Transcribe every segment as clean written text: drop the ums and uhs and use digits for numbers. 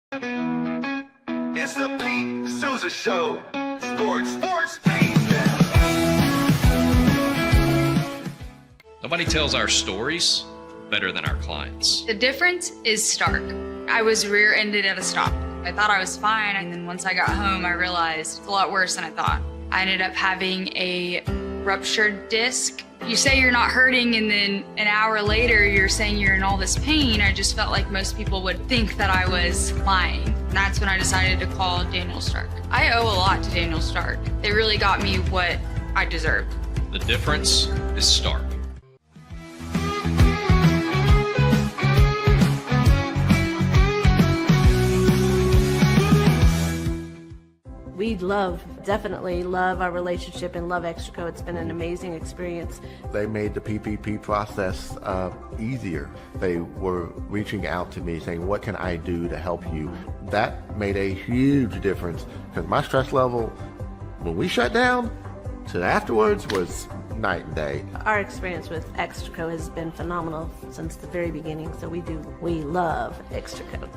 It's the Pete Sousa Show. Sports, Pete. Nobody tells our stories better than our clients. The difference is stark. I was rear-ended at a stop. I thought I was fine, and then once I got home, I realized it's a lot worse than I thought. I ended up having a ruptured disc. You say you're not hurting, and then an hour later, you're saying you're in all this pain. I just felt like most people would think that I was lying. And that's when I decided to call Daniel Stark. I owe a lot to Daniel Stark. They really got me what I deserved. The difference is stark. We definitely love our relationship and love Extraco. It's been an amazing experience. They made the PPP process easier. They were reaching out to me saying, what can I do to help you? That made a huge difference because my stress level, when we shut down, to afterwards was night and day. Our experience with Extraco has been phenomenal since the very beginning, so we love Extraco.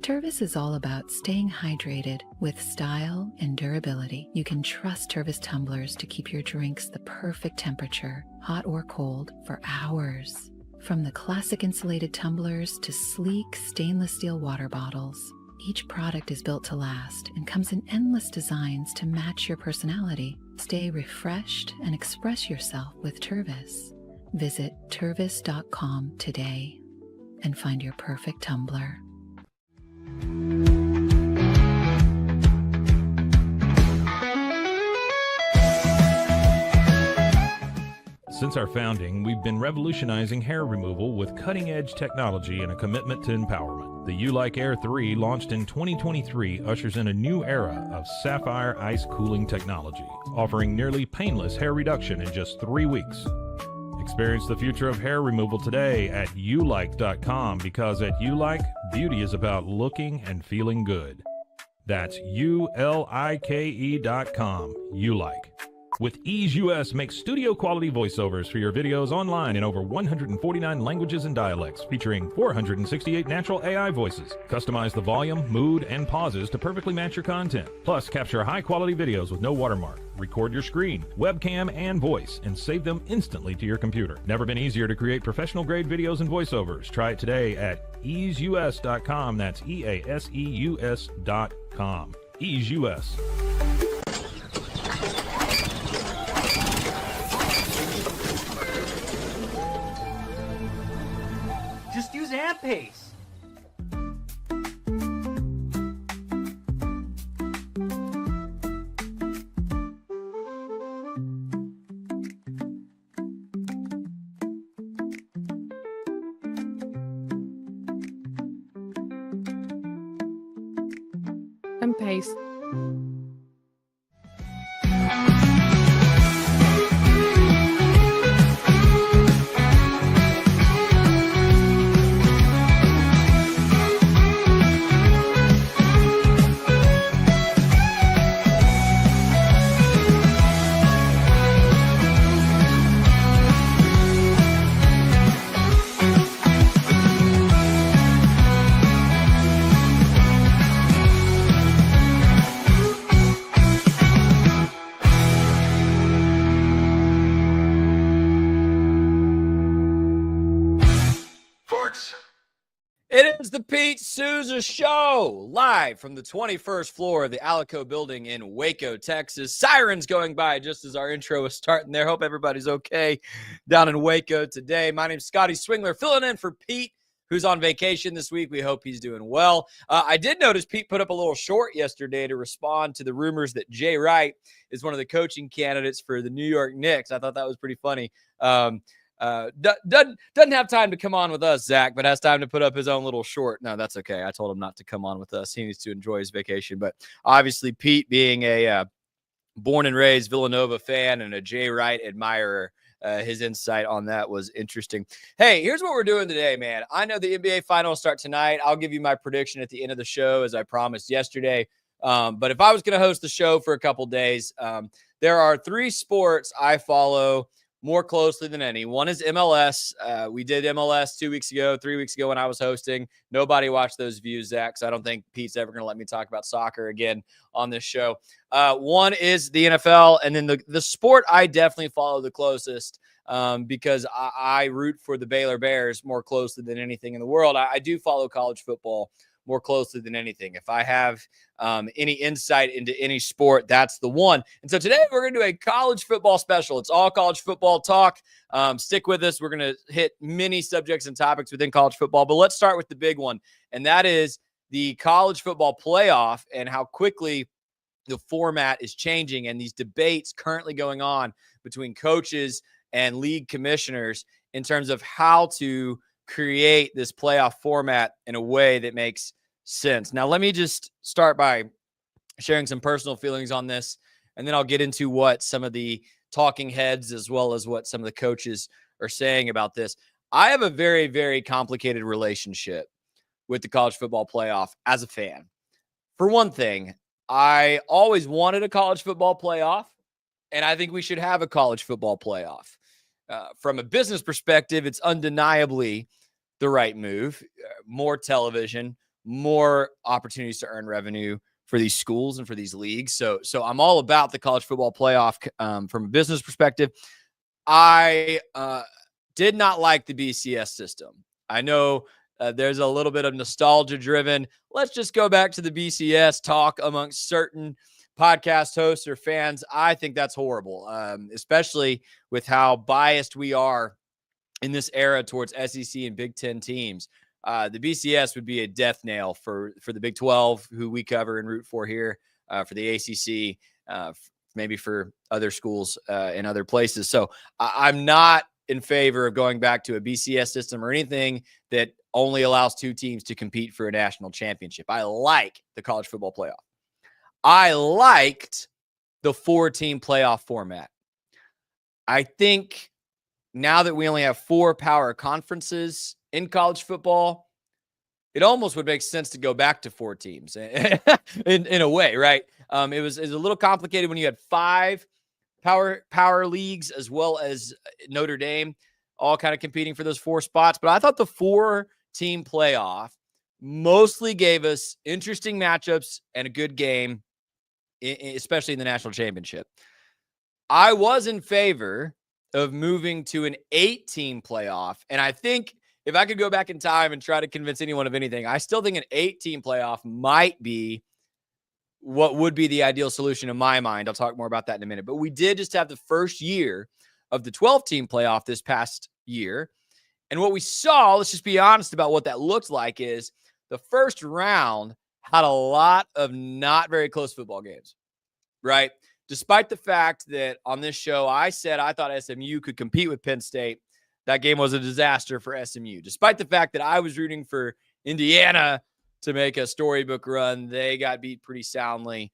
Tervis is all about staying hydrated with style and durability. You can trust Tervis tumblers to keep your drinks the perfect temperature, hot or cold, for hours. From the classic insulated tumblers to sleek stainless steel water bottles, each product is built to last and comes in endless designs to match your personality. Stay refreshed and express yourself with Tervis. Visit tervis.com today and find your perfect tumbler. Since our founding, we've been revolutionizing hair removal with cutting-edge technology and a commitment to empowerment. The U-Like Air 3, launched in 2023, ushers in a new era of sapphire ice cooling technology, offering nearly painless hair reduction in just 3 weeks. Experience the future of hair removal today at ulike.com, because at U-Like, beauty is about looking and feeling good. That's ulike.com. U-Like. With Ease US, make studio-quality voiceovers for your videos online in over 149 languages and dialects, featuring 468 natural AI voices. Customize the volume, mood, and pauses to perfectly match your content. Plus, capture high-quality videos with no watermark. Record your screen, webcam, and voice, and save them instantly to your computer. Never been easier to create professional-grade videos and voiceovers. Try it today at easeus.com. That's EASEUS.com. Ease US. Just use AMP-Pace. AMP-Pace. It is the Pete Sousa Show, live from the 21st floor of the Alico building in Waco, Texas. Sirens going by just as our intro was starting there. Hope everybody's okay down in Waco today. My name's Scotty Swingler, filling in for Pete, who's on vacation this week. We hope he's doing well. I did notice Pete put up a little short yesterday to respond to the rumors that Jay Wright is one of the coaching candidates for the New York Knicks. I thought that was pretty funny. Doesn't have time to come on with us, Zach, but has time to put up his own little short. No, that's okay. I told him not to come on with us. He needs to enjoy his vacation. But obviously, Pete, being a born and raised Villanova fan and a Jay Wright admirer, his insight on that was interesting. Hey, here's what we're doing today, man. I know the NBA finals start tonight. I'll give you my prediction at the end of the show, as I promised yesterday. But if I was going to host the show for a couple days, there are 3 sports I follow more closely than any. One is MLS. We did MLS 2 weeks ago, 3 weeks ago when I was hosting. Nobody watched those views, Zach, so I don't think Pete's ever going to let me talk about soccer again on this show. One is the NFL, and then the sport I definitely follow the closest because I root for the Baylor Bears more closely than anything in the world. I do follow college football more closely than anything. If I have any insight into any sport, that's the one. And so today we're going to do a college football special. It's all college football talk. Stick with us. We're going to hit many subjects and topics within college football, but let's start with the big one. And that is the college football playoff and how quickly the format is changing and these debates currently going on between coaches and league commissioners in terms of how to create this playoff format in a way that makes sense. Now, let me just start by sharing some personal feelings on this, and then I'll get into what some of the talking heads as well as what some of the coaches are saying about this. I have a very, very complicated relationship with the college football playoff as a fan. For one thing, I always wanted a college football playoff, and I think we should have a college football playoff. From a business perspective, it's undeniably the right move. More television, more opportunities to earn revenue for these schools and for these leagues. So I'm all about the college football playoff from a business perspective. I did not like the BCS system. I know there's a little bit of nostalgia driven. Let's just go back to the BCS talk amongst certain podcast hosts or fans. I think that's horrible, especially with how biased we are in this era towards SEC and Big Ten teams. The BCS would be a death nail for the Big 12, who we cover and root for here, for the ACC, maybe for other schools in other places. So I'm not in favor of going back to a BCS system or anything that only allows two teams to compete for a national championship. I like the college football playoff. I liked the 4-team playoff format. I think now that we only have 4 power conferences in college football, it almost would make sense to go back to 4 teams in a way, right? It was a little complicated when you had 5 power leagues as well as Notre Dame all kind of competing for those 4 spots. But I thought the 4-team playoff mostly gave us interesting matchups and a good game, especially in the national championship. I was in favor of moving to an 8-team playoff. And I think if I could go back in time and try to convince anyone of anything, I still think an 8-team playoff might be what would be the ideal solution in my mind. I'll talk more about that in a minute. But we did just have the first year of the 12-team playoff this past year. And what we saw, let's just be honest about what that looked like, is the first round had a lot of not very close football games, right? Despite the fact that on this show, I said I thought SMU could compete with Penn State, that game was a disaster for SMU. Despite the fact that I was rooting for Indiana to make a storybook run, they got beat pretty soundly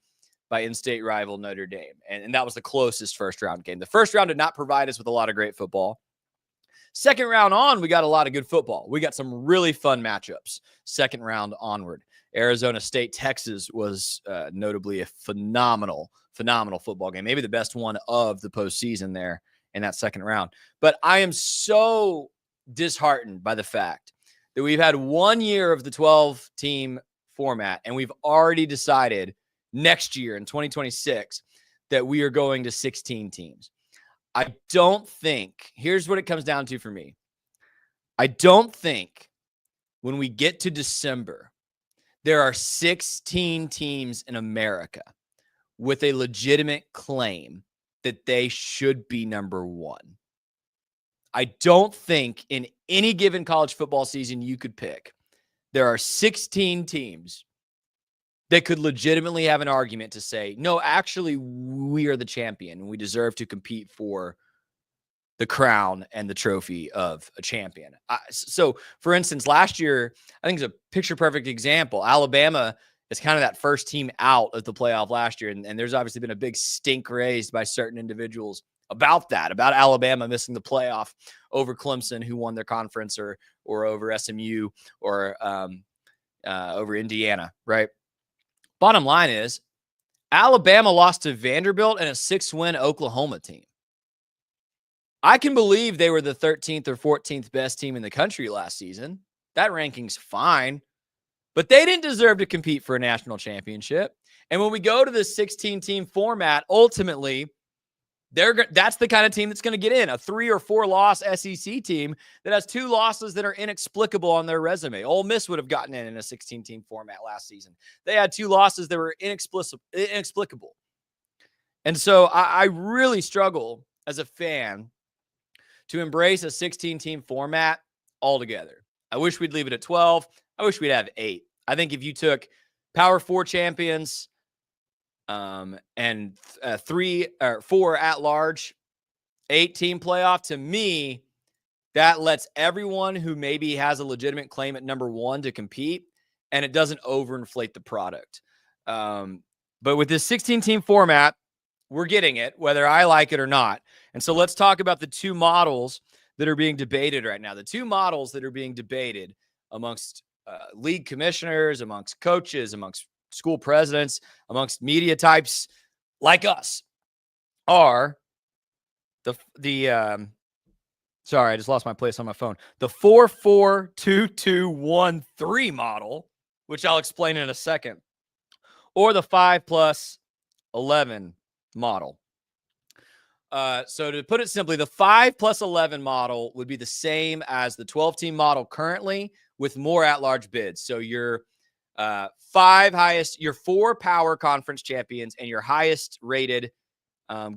by in-state rival Notre Dame. And that was the closest first-round game. The first round did not provide us with a lot of great football. Second round on, we got a lot of good football. We got some really fun matchups second round onward. Arizona State, Texas was notably a phenomenal football game. Maybe the best one of the postseason there in that second round. But I am so disheartened by the fact that we've had 1 year of the 12-team format, and we've already decided next year in 2026 that we are going to 16 teams. I don't think, here's what it comes down to for me. I don't think when we get to December, there are 16 teams in America with a legitimate claim that they should be number 1. I don't think in any given college football season you could pick, there are 16 teams that could legitimately have an argument to say, no, actually, we are the champion and we deserve to compete for the crown and the trophy of a champion. So, for instance, last year, I think it's a picture-perfect example. Alabama is kind of that first team out of the playoff last year, and there's obviously been a big stink raised by certain individuals about that, about Alabama missing the playoff over Clemson, who won their conference, or over SMU, or over Indiana, right? Bottom line is, Alabama lost to Vanderbilt and a 6-win Oklahoma team. I can believe they were the 13th or 14th best team in the country last season. That ranking's fine, but they didn't deserve to compete for a national championship. And when we go to the 16-team format, ultimately, that's the kind of team that's going to get in, a 3 or 4 loss SEC team that has 2 losses that are inexplicable on their resume. Ole Miss would have gotten in a 16-team format last season. They had 2 losses that were inexplicable. And so I really struggle as a fan to embrace a 16-team format altogether. I wish we'd leave it at 12. I wish we'd have 8. I think if you took Power 4 champions, and 3 or 4 at large, 8-team playoff, to me, that lets everyone who maybe has a legitimate claim at number 1 to compete, and it doesn't overinflate the product. But with this 16-team format, we're getting it, whether I like it or not. And so let's talk about the 2 models that are being debated right now. The 2 models that are being debated amongst league commissioners, amongst coaches, amongst school presidents, amongst media types like us are sorry, I just lost my place on my phone. The 4-4-2-2-1-3 model, which I'll explain in a second, or the 5+11 model. So to put it simply, the 5+11 model would be the same as the 12-team model currently, with more at-large bids. So your 4 power conference champions and your highest rated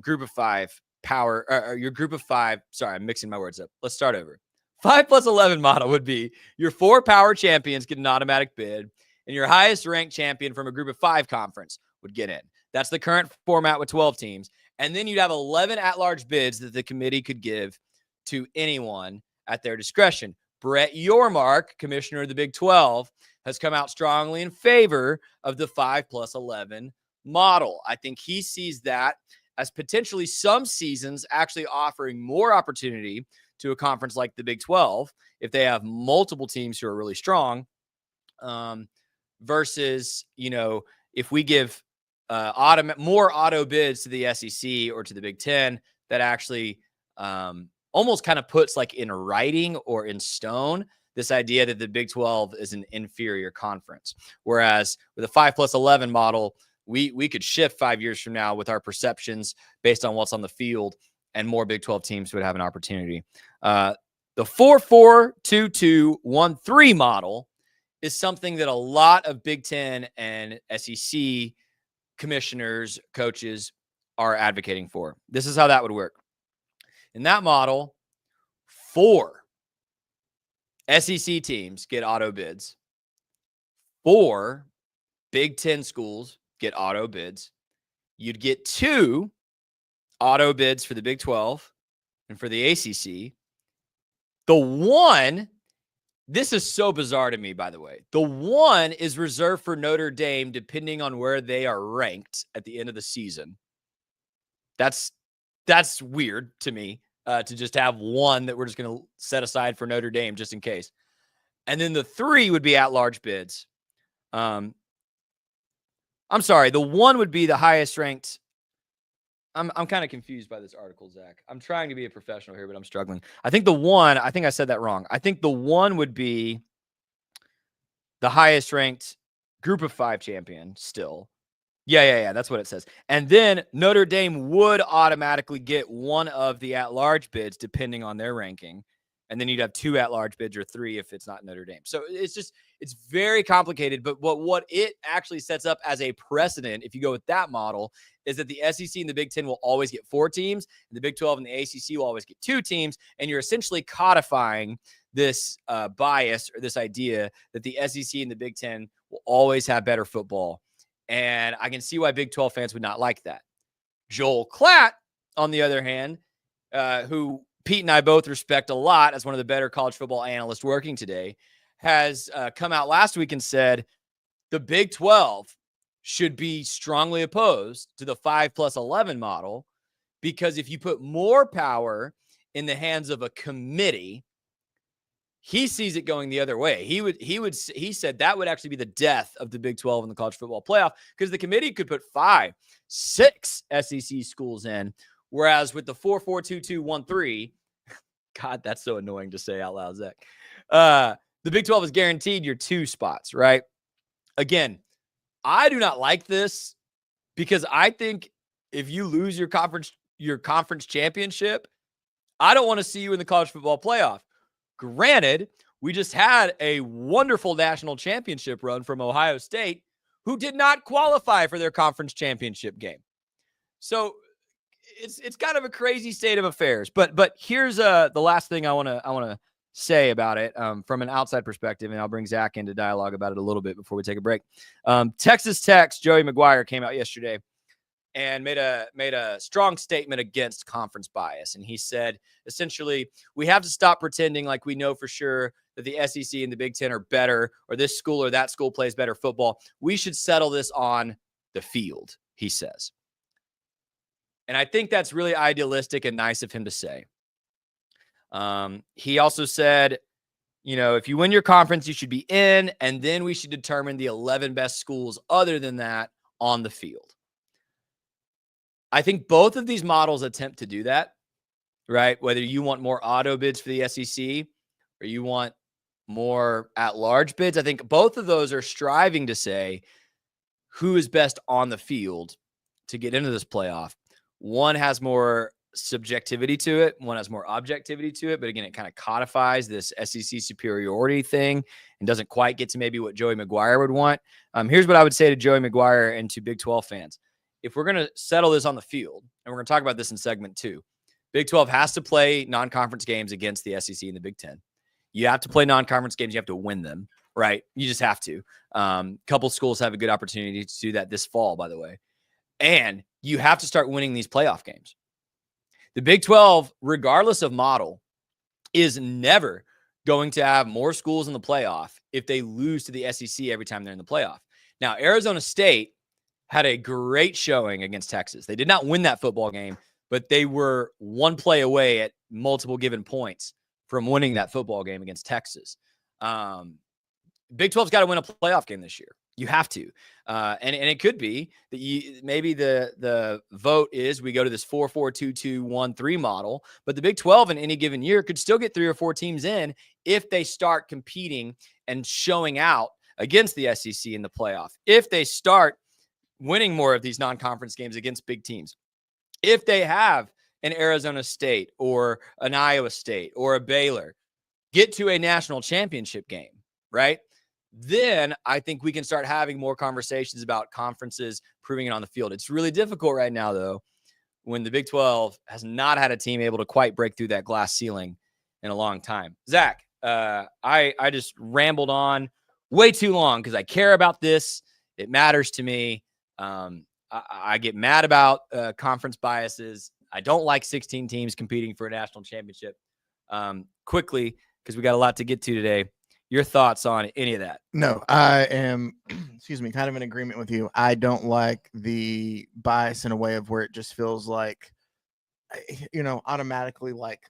group of 5 power, or your group of 5. Sorry, I'm mixing my words up. Let's start over. 5+11 model would be your 4 power champions get an automatic bid, and your highest ranked champion from a group of 5 conference would get in. That's the current format with 12 teams. And then you'd have 11 at-large bids that the committee could give to anyone at their discretion. Brett Yormark, commissioner of the Big 12, has come out strongly in favor of the 5+11 model. I think he sees that as potentially some seasons actually offering more opportunity to a conference like the Big 12 if they have multiple teams who are really strong, versus, if we give more auto bids to the SEC or to the Big 10, that actually almost kind of puts like in writing or in stone this idea that the Big 12 is an inferior conference. Whereas with a 5+11 model, we could shift 5 years from now with our perceptions based on what's on the field, and more Big 12 teams would have an opportunity. The 4-4-2-2-1-3 model is something that a lot of Big 10 and SEC commissioners, coaches are advocating for. This is how that would work. In that model, 4 SEC teams get auto bids. 4 Big 10 schools get auto bids. You'd get 2 auto bids for the Big 12 and for the ACC. The 1, this is so bizarre to me, by the way. The 1 is reserved for Notre Dame, depending on where they are ranked at the end of the season. That's weird to me, to just have 1 that we're just going to set aside for Notre Dame just in case. And then the 3 would be at-large bids. I'm sorry. The 1 would be the highest ranked. I'm kind of confused by this article, Zach. I'm trying to be a professional here, but I'm struggling. I think I said that wrong. I think the 1 would be the highest ranked group of 5 champion still. Yeah. That's what it says. And then Notre Dame would automatically get 1 of the at-large bids depending on their ranking. And then you'd have 2 at-large bids or 3 if it's not Notre Dame. So it's very complicated. But what it actually sets up as a precedent, if you go with that model, is that the SEC and the Big 10 will always get 4 teams, and the Big 12 and the ACC will always get 2 teams. And you're essentially codifying this bias, or this idea that the SEC and the Big 10 will always have better football. And I can see why Big 12 fans would not like that. Joel Klatt, on the other hand, who Pete and I both respect a lot as one of the better college football analysts working today, has come out last week and said the Big 12 should be strongly opposed to the 5+11 model, because if you put more power in the hands of a committee, he sees it going the other way. He said that would actually be the death of the Big 12 in the college football playoff, because the committee could put 5, 6 SEC schools in, whereas with the 4-4-2-2-1-3, God, that's so annoying to say out loud, Zach. The Big 12 is guaranteed your 2 spots, right? Again, I do not like this because I think if you lose your conference championship, I don't want to see you in the college football playoff. Granted, we just had a wonderful national championship run from Ohio State, who did not qualify for their conference championship game. So it's kind of a crazy state of affairs. But here's the last thing I want to say about it from an outside perspective, and I'll bring Zach into dialogue about it a little bit before we take a break. Texas Tech's Joey McGuire came out yesterday and made a strong statement against conference bias. And he said, essentially, we have to stop pretending like we know for sure that the SEC and the Big Ten are better, or this school or that school plays better football. We should settle this on the field, he says. And I think that's really idealistic and nice of him to say. He also said, if you win your conference, you should be in, and then we should determine the 11 best schools other than that on the field. I think both of these models attempt to do that, right? Whether you want more auto bids for the SEC or you want more at-large bids, I think both of those are striving to say who is best on the field to get into this playoff. One has more subjectivity to it. One has more objectivity to it. But again, it kind of codifies this SEC superiority thing and doesn't quite get to maybe what Joey McGuire would want. Here's what I would say to Joey McGuire and to Big 12 fans. If we're going to settle this on the field, and we're going to talk about this in segment 2, Big 12 has to play non-conference games against the SEC and the Big 10. You have to play non-conference games. You have to win them, right? You just have to. Couple schools have a good opportunity to do that this fall, by the way. And you have to start winning these playoff games. The Big 12, regardless of model, is never going to have more schools in the playoff if they lose to the SEC every time they're in the playoff. Now, Arizona State had a great showing against Texas. They did not win that football game, but they were one play away at multiple given points from winning that football game against Texas. Big 12's got to win a playoff game this year. You have to. And it could be that maybe the vote is we go to this 4-4-2-2-1-3 model, but the Big 12 in any given year could still get 3 or 4 teams in if they start competing and showing out against the SEC in the playoff. If they start winning more of these non-conference games against big teams. If they have an Arizona State or an Iowa State or a Baylor get to a national championship game, right? Then I think we can start having more conversations about conferences proving it on the field. It's really difficult right now, though, when the Big 12 has not had a team able to quite break through that glass ceiling in a long time. Zach, I just rambled on way too long because I care about this. It matters to me. I get mad about conference biases. I don't like 16 teams competing for a national championship. Quickly, because we got a lot to get to today. Your thoughts on any of that? No, I am, kind of in agreement with you. I don't like the bias in a way of where it just feels like, automatically like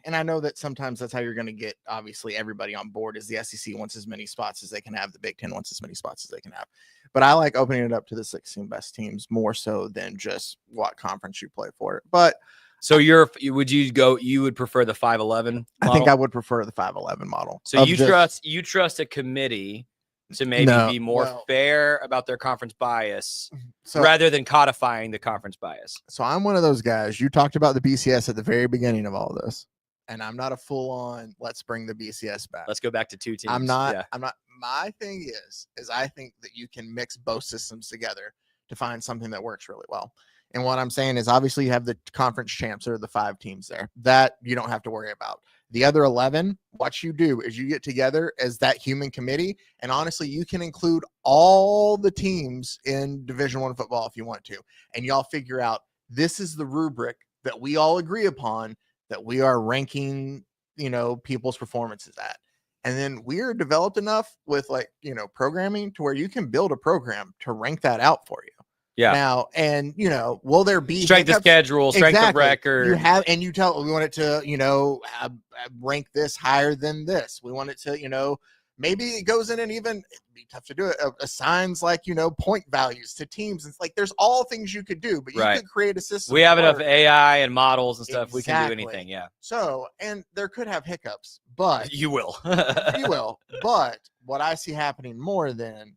and I know that sometimes that's how you're going to get, obviously, everybody on board is the SEC wants as many spots as they can have. The Big Ten wants as many spots as they can have. But I like opening it up to the 16 best teams more so than just what conference you play for. But so you would prefer the 5-11 model? I think I would prefer the 5-11 model. So you trust a committee to maybe be more fair about their conference bias rather than codifying the conference bias. So I'm one of those guys. You talked about the BCS at the very beginning of all this, and I'm not a full on let's bring the BCS back. Let's go back to 2 teams. I'm not. My thing is I think that you can mix both systems together to find something that works really well. And what I'm saying is obviously you have the conference champs or the 5 teams there that you don't have to worry about. The other 11, what you do is you get together as that human committee. And honestly, you can include all the teams in Division I football if you want to. And y'all figure out this is the rubric that we all agree upon that we are ranking, people's performances at. And then we're developed enough with programming to where you can build a program to rank that out for you. Yeah. Now, and will there be strength of schedule, strength of record? We want it to, rank this higher than this. We want it to, maybe it goes in and even, it'd be tough to do it, assigns like, point values to teams. It's like, there's all things you could do, but you could create a system. We have enough AI and models and stuff. We can do Exactly. anything. Yeah. So, and there could have hiccups, but You will. you will. But what I see happening more then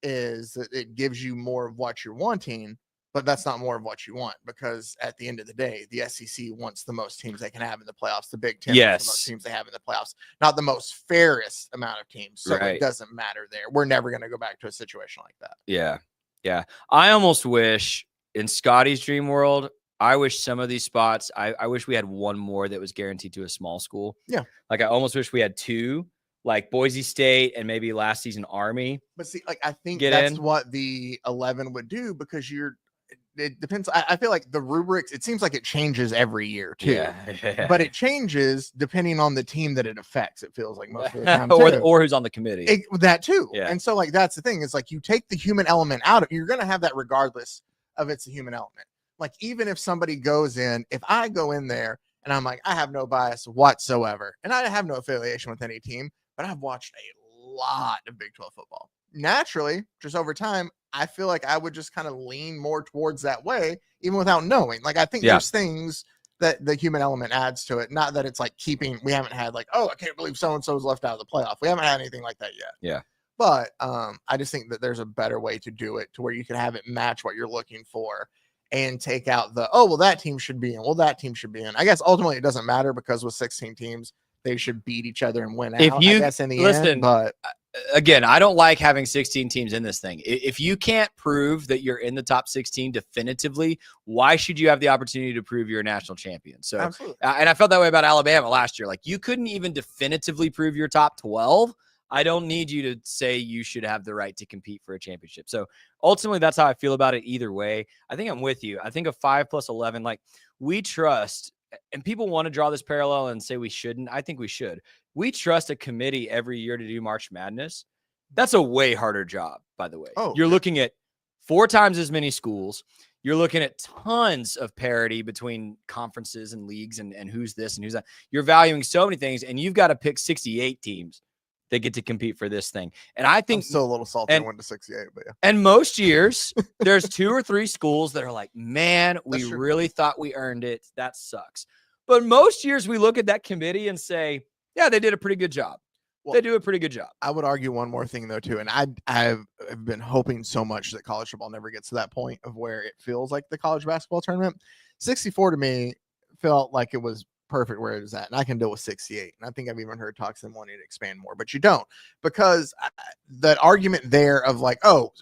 is that it gives you more of what you're wanting, but that's not more of what you want, because at the end of the day, the SEC wants the most teams they can have in the playoffs. The Big Ten wants the most teams they have in the playoffs, not the most fairest amount of teams. So it doesn't matter there. We're never going to go back to a situation like that. Yeah. Yeah. I almost wish in Scotty's dream world, I wish some of these spots, I wish we had one more that was guaranteed to a small school. Yeah. Like I almost wish we had two, like Boise State and maybe last season Army. But see, like, I think that's what the 11 would do, because it depends. I feel like the rubrics, it seems like it changes every year too. Yeah. But it changes depending on the team that it affects. It feels like most of the time. or who's on the committee. That too. Yeah. And so like, that's the thing, is like, you take the human element out of, you're going to have that regardless of it's a human element. Like, even if somebody goes in, if I go in there and I'm like, I have no bias whatsoever, and I have no affiliation with any team, but I've watched a lot of Big 12 football. Naturally, just over time, I feel like I would just kind of lean more towards that way, even without knowing. Like, I think there's things that the human element adds to it. Not that it's like we haven't had like, oh, I can't believe so-and-so's left out of the playoff. We haven't had anything like that yet. Yeah. But I just think that there's a better way to do it, to where you can have it match what you're looking for and take out the, oh, well, that team should be in. Well, that team should be in. I guess ultimately it doesn't matter, because with 16 teams, they should beat each other and win out, I guess, in the end. But again, I don't like having 16 teams in this thing. If you can't prove that you're in the top 16 definitively, why should you have the opportunity to prove you're a national champion? So, and I felt that way about Alabama last year. Like, you couldn't even definitively prove you're top 12. I don't need you to say you should have the right to compete for a championship. So ultimately, that's how I feel about it either way. I think I'm with you. I think a 5+11, like, we trust, and people want to draw this parallel and say we shouldn't. I think we should. We trust a committee every year to do March Madness. That's a way harder job, by the way. You're looking at 4 times as many schools. You're looking at tons of parity between conferences and leagues and who's this and who's that. You're valuing so many things, and you've got to pick 68 teams that get to compete for this thing. And I think I'm still a little salty and went to 68, but yeah. And most years there's 2 or 3 schools that are like, man, we really thought we earned it. That sucks. But most years we look at that committee and say, yeah, they did a pretty good job. Well, they do a pretty good job. I would argue one more thing though, too. And I've been hoping so much that college football never gets to that point of where it feels like the college basketball tournament. 64 to me felt like it was perfect where it was at, and I can deal with 68. And I think I've even heard talks them wanting to expand more, but you don't, because that argument there of like, oh,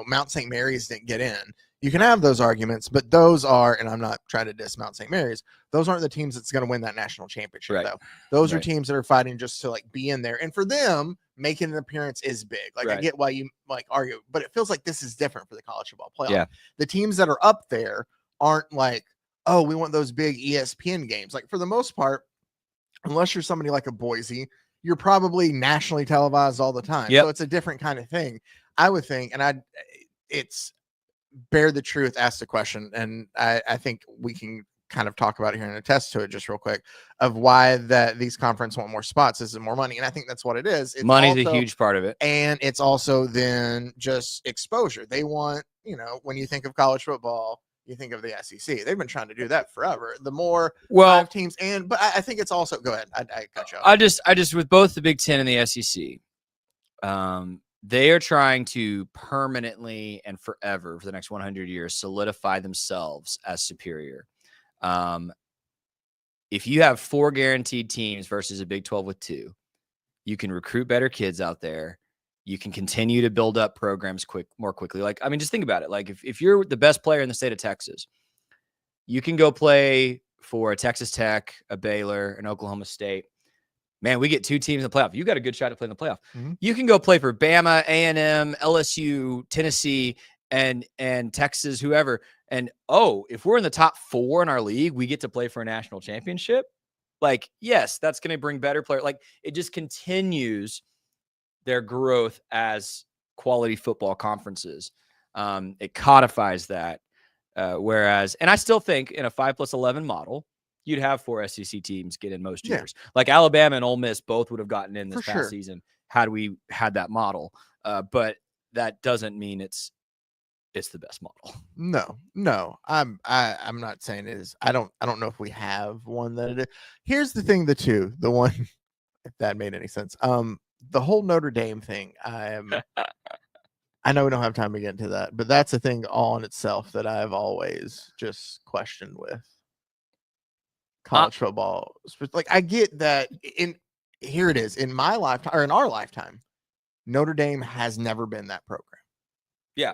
Mount St. Mary's didn't get in. You can have those arguments, but those are, and I'm not trying to diss Mount St. Mary's, those aren't the teams that's going to win that national championship, though. Those are teams that are fighting just to like be in there, and for them, making an appearance is big. Like, I get why you like argue, but it feels like this is different for the college football playoff. Yeah. The teams that are up there aren't like, oh, we want those big ESPN games. Like, for the most part, unless you're somebody like a Boise, you're probably nationally televised all the time. So it's a different kind of thing, I would think. And it's bear the truth, ask the question. And I think we can kind of talk about it here and attest to it just real quick of why that these conferences want more spots. Is it more money? And I think that's what it is. Money's a huge part of it. And it's also then just exposure. They want, when you think of college football, you think of the SEC. They've been trying to do that forever. The more 5 teams, but I think it's also, go ahead. I cut you off. I just with both the Big Ten and the SEC, they are trying to permanently and forever for the next 100 years solidify themselves as superior. If you have 4 guaranteed teams versus a Big 12 with 2, you can recruit better kids out there. You can continue to build up programs more quickly. Like, I mean, just think about it. Like, if you're the best player in the state of Texas, you can go play for a Texas Tech, a Baylor, an Oklahoma State. Man, we get 2 teams in the playoff. You got a good shot to play in the playoff. Mm-hmm. You can go play for Bama, A&M, LSU, Tennessee, and Texas, whoever. And, if we're in the top 4 in our league, we get to play for a national championship. Like, yes, that's going to bring better players. Like, it just continues their growth as quality football conferences. It codifies that. Whereas, and I still think in a 5+11 model, you'd have 4 SEC teams get in most years. Like Alabama and Ole Miss both would have gotten in this past season had we had that model. But that doesn't mean it's the best model. No. I'm not saying it is. I don't know if we have one that it is. Here's the thing, the one, if that made any sense. The whole Notre Dame thing. I know we don't have time to get into that, but that's a thing all in itself that I've always just questioned with college football. Like, I get that here it is in my lifetime, or in our lifetime, Notre Dame has never been that program. Yeah.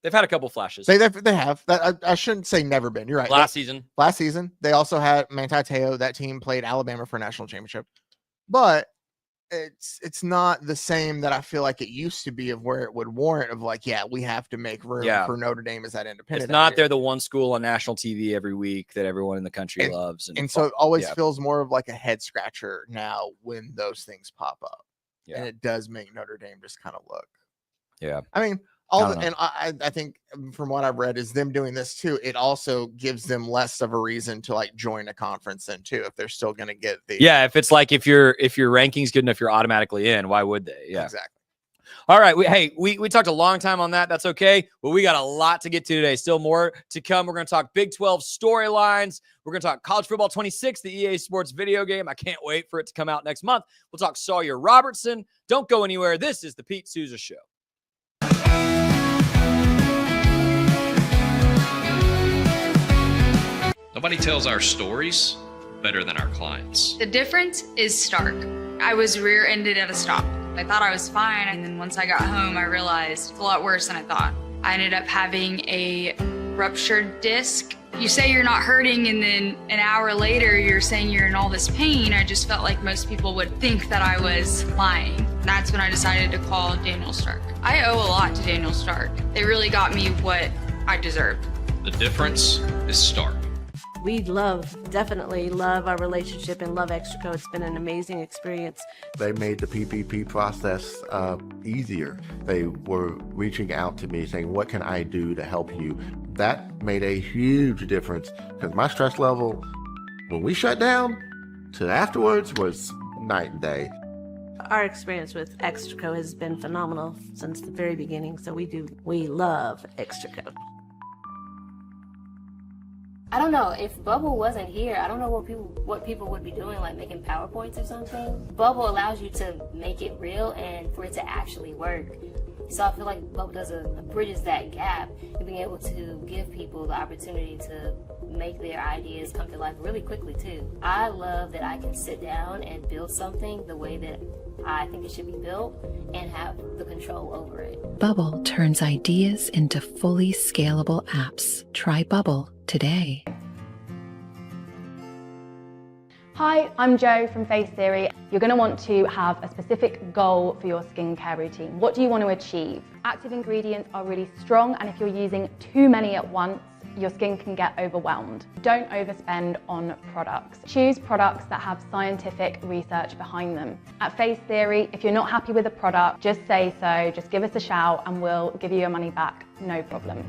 They've had a couple flashes. They have. I shouldn't say never been. You're right. Last season, they also had Manti Te'o. That team played Alabama for a national championship. But it's not the same that I feel like it used to be, of where it would warrant of like, yeah, we have to make room for Notre Dame as that independent. It's not they're the one school on national TV every week that everyone in the country loves. And so it always feels more of like a head scratcher now when those things pop up. Yeah. And it does make Notre Dame just kind of look. Yeah. I mean, I think from what I've read is them doing this too. It also gives them less of a reason to like join a conference then too, if they're still going to get the. Yeah. If it's like, if your ranking's good enough, you're automatically in. Why would they? Yeah, exactly. All right. We talked a long time on that. That's okay. But we got a lot to get to today. Still more to come. We're going to talk Big 12 storylines. We're going to talk College Football 26, the EA Sports video game. I can't wait for it to come out next month. We'll talk Sawyer Robertson. Don't go anywhere. This is the Pete Sousa Show. Nobody tells our stories better than our clients. The difference is stark. I was rear-ended at a stop. I thought I was fine, and then once I got home, I realized it's a lot worse than I thought. I ended up having a ruptured disc. You say you're not hurting, and then an hour later, you're saying you're in all this pain. I just felt like most people would think that I was lying. And that's when I decided to call Daniel Stark. I owe a lot to Daniel Stark. They really got me what I deserved. The difference is stark. We definitely love our relationship and love Extraco. It's been an amazing experience. They made the PPP process easier. They were reaching out to me saying, what can I do to help you? That made a huge difference because my stress level, when we shut down to afterwards, was night and day. Our experience with Extraco has been phenomenal since the very beginning. So we love Extraco. I don't know, if Bubble wasn't here, I don't know what people would be doing, like making PowerPoints or something. Bubble allows you to make it real and for it to actually work. So I feel like Bubble bridges that gap and being able to give people the opportunity to make their ideas come to life really quickly too. I love that I can sit down and build something the way that I think it should be built and have the control over it. Bubble turns ideas into fully scalable apps. Try Bubble today. Hi, I'm Jo from Face Theory. You're going to want to have a specific goal for your skincare routine. What do you want to achieve? Active ingredients are really strong, and if you're using too many at once, your skin can get overwhelmed. Don't overspend on products. Choose products that have scientific research behind them. At Face Theory, if you're not happy with a product, just say so, just give us a shout and we'll give you your money back, no problem.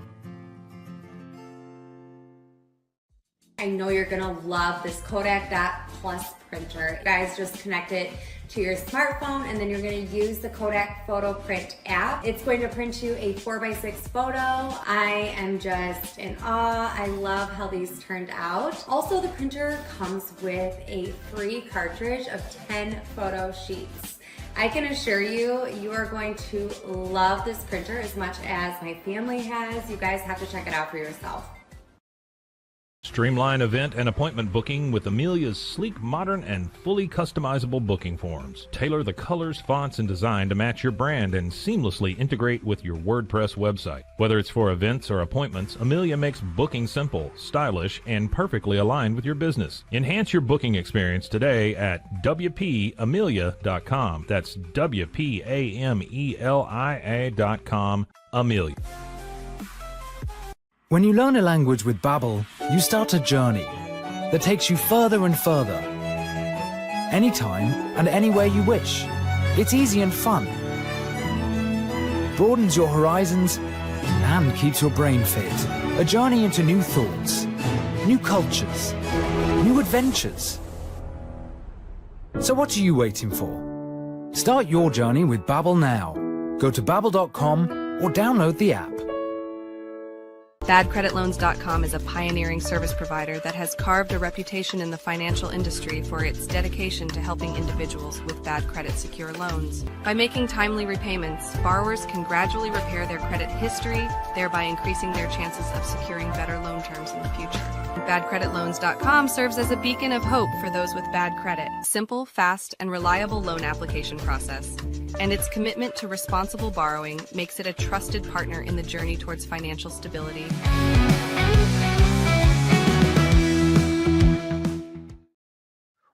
I know you're gonna love this Kodak Dot Plus printer. You guys just connect it to your smartphone and then you're gonna use the Kodak Photo Print app. It's going to print you a 4x6 photo. I am just in awe. I love how these turned out. Also, the printer comes with a free cartridge of 10 photo sheets. I can assure you, you are going to love this printer as much as my family has. You guys have to check it out for yourself. Streamline event and appointment booking with Amelia's sleek, modern, and fully customizable booking forms. Tailor the colors, fonts, and design to match your brand and seamlessly integrate with your WordPress website. Whether it's for events or appointments, Amelia makes booking simple, stylish, and perfectly aligned with your business. Enhance your booking experience today at WPAmelia.com. That's WPAMELIA.com. Amelia. When you learn a language with Babbel, you start a journey that takes you further and further. Anytime and anywhere you wish. It's easy and fun. Broadens your horizons and keeps your brain fit. A journey into new thoughts, new cultures, new adventures. So what are you waiting for? Start your journey with Babbel now. Go to babbel.com or download the app. BadCreditLoans.com is a pioneering service provider that has carved a reputation in the financial industry for its dedication to helping individuals with bad credit secure loans. By making timely repayments, borrowers can gradually repair their credit history, thereby increasing their chances of securing better loan terms in the future. BadCreditLoans.com serves as a beacon of hope for those with bad credit. Simple, fast, and reliable loan application process. And its commitment to responsible borrowing makes it a trusted partner in the journey towards financial stability.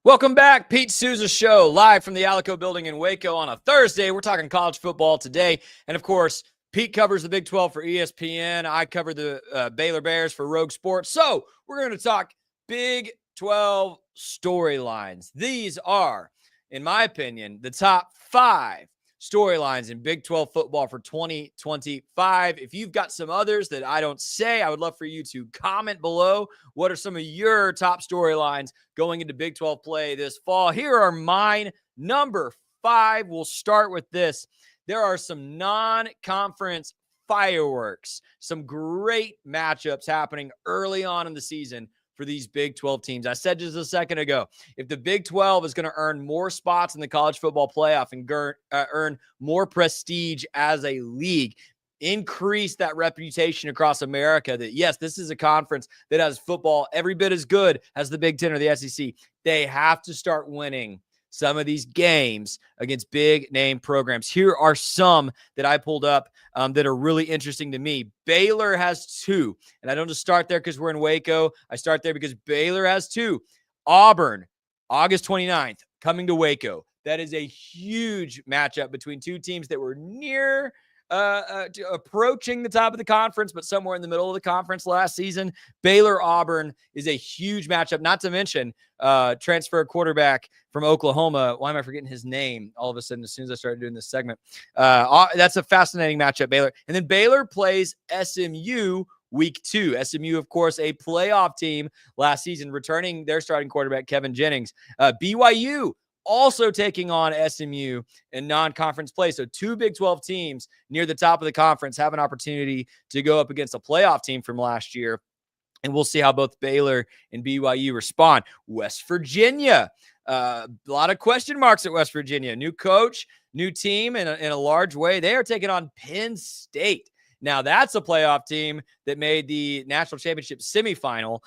Welcome back. Pete Sousa Show, live from the Alico building in Waco on a Thursday. We're talking college football today. And of course, Pete covers the Big 12 for ESPN. I cover the Baylor Bears for Rogue Sports. So we're going to talk Big 12 storylines. These are, in my opinion, the top 5 storylines in Big 12 football for 2025. If you've got some others that I don't say, I would love for you to comment below. What are some of your top storylines going into Big 12 play this fall? Here are mine. Number 5. We'll start with this. There are some non-conference fireworks, some great matchups happening early on in the season for these Big 12 teams. I said just a second ago, if the Big 12 is going to earn more spots in the college football playoff and earn more prestige as a league, increase that reputation across America that, yes, this is a conference that has football every bit as good as the Big 10 or the SEC, they have to start winning some of these games against big name programs. Here are some that I pulled up that are really interesting to me. Baylor has 2, and I don't just start there because we're in Waco. I start there because Baylor has 2. Auburn, August 29th, coming to Waco. That is a huge matchup between 2 teams that were near approaching the top of the conference, but somewhere in the middle of the conference last season. Baylor-Auburn is a huge matchup, not to mention transfer quarterback from Oklahoma. Why am I forgetting his name all of a sudden as soon as I started doing this segment? That's a fascinating matchup, Baylor. And then Baylor plays SMU week 2. SMU, of course, a playoff team last season, returning their starting quarterback, Kevin Jennings. BYU also taking on SMU in non-conference play. So 2 Big 12 teams near the top of the conference have an opportunity to go up against a playoff team from last year. And we'll see how both Baylor and BYU respond. West Virginia, a lot of question marks at West Virginia. New coach, new team in a large way. They are taking on Penn State. Now, that's a playoff team that made the national championship semifinal.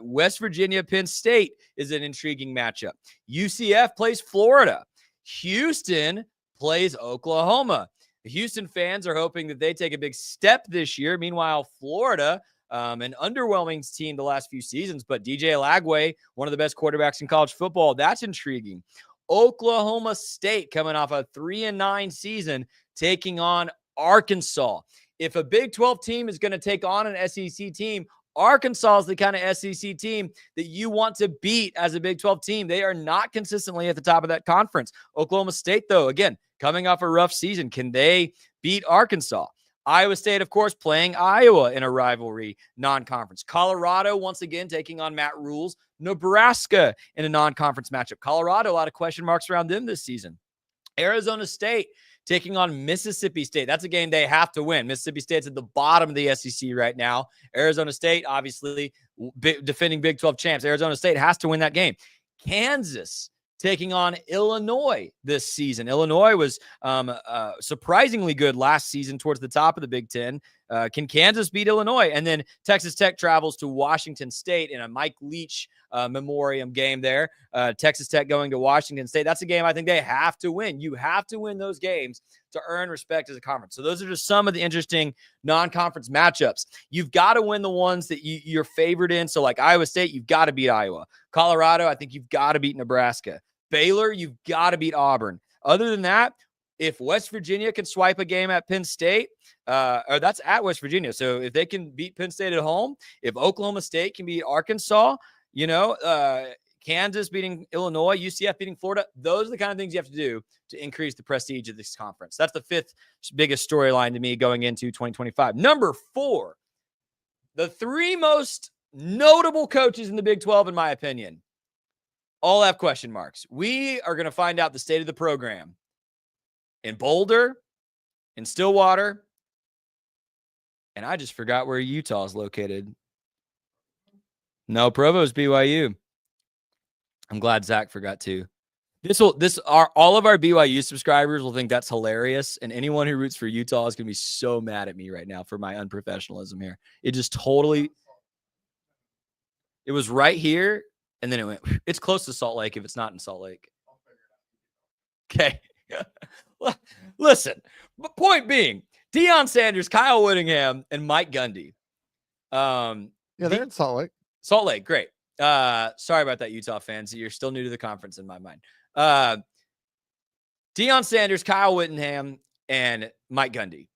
West Virginia, Penn State is an intriguing matchup. UCF plays Florida. Houston plays Oklahoma. The Houston fans are hoping that they take a big step this year. Meanwhile, Florida, an underwhelming team the last few seasons, but DJ Lagway, one of the best quarterbacks in college football, that's intriguing. Oklahoma State coming off a 3-9 season, taking on Arkansas. If a Big 12 team is going to take on an SEC team, Arkansas is the kind of SEC team that you want to beat as a Big 12 team. They are not consistently at the top of that conference. Oklahoma State, though, again, coming off a rough season, can they beat Arkansas? Iowa State, of course, playing Iowa in a rivalry non-conference. Colorado, once again, taking on Matt Rule's Nebraska in a non-conference matchup. Colorado, a lot of question marks around them this season. Arizona State taking on Mississippi State. That's a game they have to win. Mississippi State's at the bottom of the SEC right now. Arizona State, obviously, defending Big 12 champs. Arizona State has to win that game. Kansas taking on Illinois this season. Illinois was surprisingly good last season towards the top of the Big Ten. Can Kansas beat Illinois? And then Texas Tech travels to Washington State in a Mike Leach memoriam game there. Texas Tech going to Washington State. That's a game I think they have to win. You have to win those games to earn respect as a conference. So those are just some of the interesting non-conference matchups. You've got to win the ones that you're favored in. So like Iowa State, you've got to beat Iowa. Colorado, I think you've got to beat Nebraska. Baylor, you've got to beat Auburn. Other than that, if West Virginia can swipe a game at Penn State, or that's at West Virginia. So if they can beat Penn State at home, if Oklahoma State can beat Arkansas, Kansas beating Illinois, UCF beating Florida, those are the kind of things you have to do to increase the prestige of this conference. That's the 5th biggest storyline to me going into 2025. Number 4, the 3 most notable coaches in the Big 12, in my opinion, all have question marks. We are going to find out the state of the program in Boulder, in Stillwater, and I just forgot where Utah is located. No, Provo's BYU. I'm glad Zach forgot too. All of our BYU subscribers will think that's hilarious, and anyone who roots for Utah is going to be so mad at me right now for my unprofessionalism here. It just totally, it was right here, and then it went. It's close to Salt Lake if it's not in Salt Lake. Okay, listen. But point being, Deion Sanders, Kyle Whittingham, and Mike Gundy. Yeah, they're in Salt Lake. Salt Lake, great. Sorry about that, Utah fans. You're still new to the conference in my mind. Deion Sanders, Kyle Whittingham, and Mike Gundy.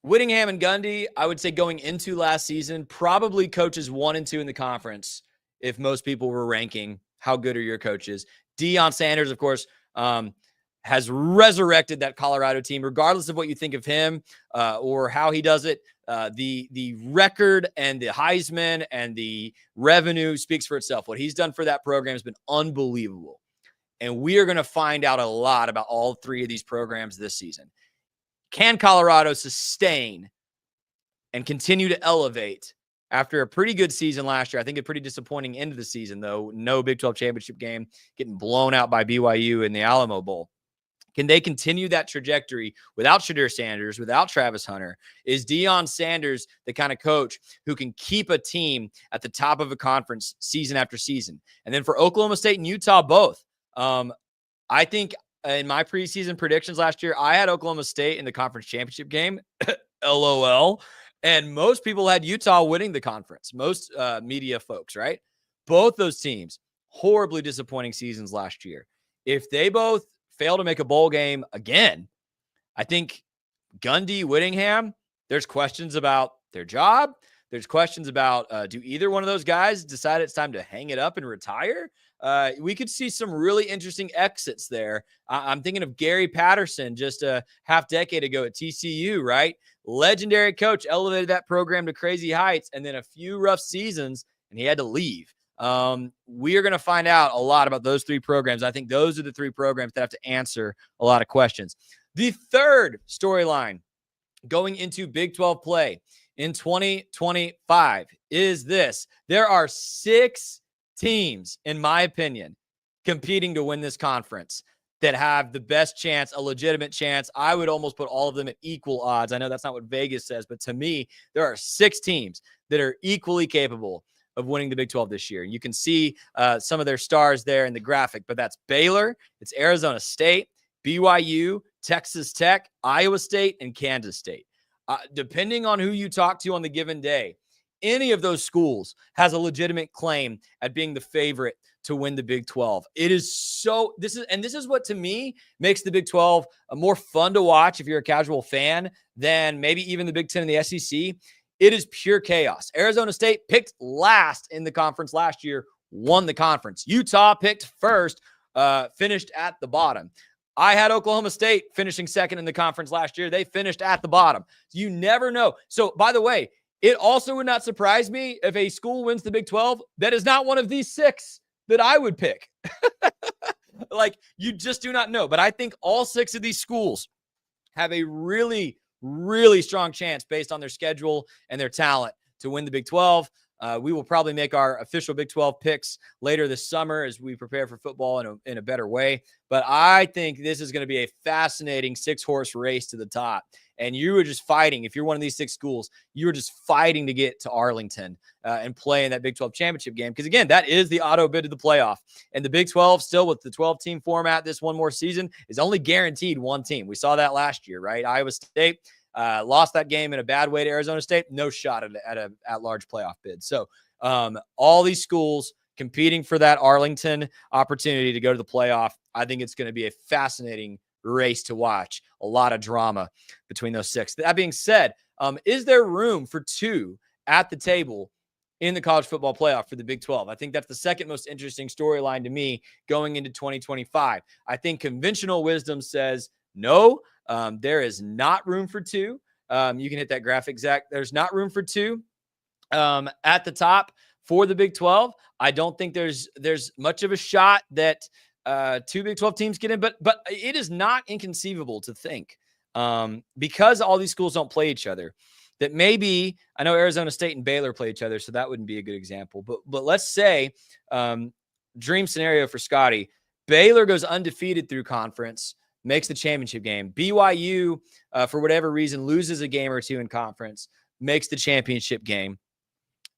Whittingham and Gundy, I would say going into last season, probably coaches 1 and 2 in the conference if most people were ranking how good are your coaches. Deion Sanders, of course, has resurrected that Colorado team, regardless of what you think of him or how he does it. The record and the Heisman and the revenue speaks for itself. What he's done for that program has been unbelievable. And we are going to find out a lot about all 3 of these programs this season. Can Colorado sustain and continue to elevate after a pretty good season last year? I think a pretty disappointing end of the season, though. No Big 12 championship game, getting blown out by BYU in the Alamo Bowl. Can they continue that trajectory without Shadir Sanders, without Travis Hunter? Is Deion Sanders the kind of coach who can keep a team at the top of a conference season after season? And then for Oklahoma State and Utah, both. I think in my preseason predictions last year, I had Oklahoma State in the conference championship game. LOL. And most people had Utah winning the conference. Most media folks, right? Both those teams, horribly disappointing seasons last year. If they both fail to make a bowl game again, I think Gundy, Whittingham, there's questions about their job. There's questions about do either one of those guys decide it's time to hang it up and retire? We could see some really interesting exits there. I'm thinking of Gary Patterson just a half decade ago at TCU, right? Legendary coach, elevated that program to crazy heights, and then a few rough seasons, and he had to leave. We are going to find out a lot about those 3 programs. I think those are the 3 programs that have to answer a lot of questions. The third storyline going into Big 12 play in 2025 is this. There are 6 teams, in my opinion, competing to win this conference that have the best chance, a legitimate chance. I would almost put all of them at equal odds. I know that's not what Vegas says, but to me, there are 6 teams that are equally capable of winning the Big 12 this year. You can see some of their stars there in the graphic, but that's Baylor, it's Arizona State, BYU, Texas Tech, Iowa State, and Kansas State. Depending on who you talk to on the given day, any of those schools has a legitimate claim at being the favorite to win the Big 12. It is so, this is what to me makes the Big 12 more fun to watch if you're a casual fan than maybe even the Big 10 and the SEC. It is pure chaos. Arizona State picked last in the conference last year, won the conference. Utah picked first, finished at the bottom. I had Oklahoma State finishing second in the conference last year. They finished at the bottom. You never know. So, by the way, it also would not surprise me if a school wins the Big 12 that is not one of these 6 that I would pick. Like, you just do not know. But I think all 6 of these schools have a really, really strong chance based on their schedule and their talent to win the Big 12. We will probably make our official Big 12 picks later this summer as we prepare for football in a better way. But I think this is going to be a fascinating 6-horse race to the top. And you were just fighting. If you're one of these 6 schools, you were just fighting to get to Arlington and play in that Big 12 championship game. Because, again, that is the auto bid to the playoff. And the Big 12, still with the 12-team format this one more season, is only guaranteed one team. We saw that last year, right? Iowa State lost that game in a bad way to Arizona State. No shot at a at-large playoff bid. So all these schools competing for that Arlington opportunity to go to the playoff. I think it's going to be a fascinating race to watch. A lot of drama between those 6. That being said, is there room for 2 at the table in the college football playoff for the Big 12? I think that's the second most interesting storyline to me going into 2025. I think conventional wisdom says no. There is not room for 2. You can hit that graphic, Zach. There's not room for 2 at the top for the Big 12. I don't think there's much of a shot that two Big 12 teams get in, but it is not inconceivable to think, because all these schools don't play each other, that maybe, I know Arizona State and Baylor play each other, so that wouldn't be a good example. But let's say, dream scenario for Scotty, Baylor goes undefeated through conference, makes the championship game. BYU, for whatever reason, loses a game or two in conference, makes the championship game.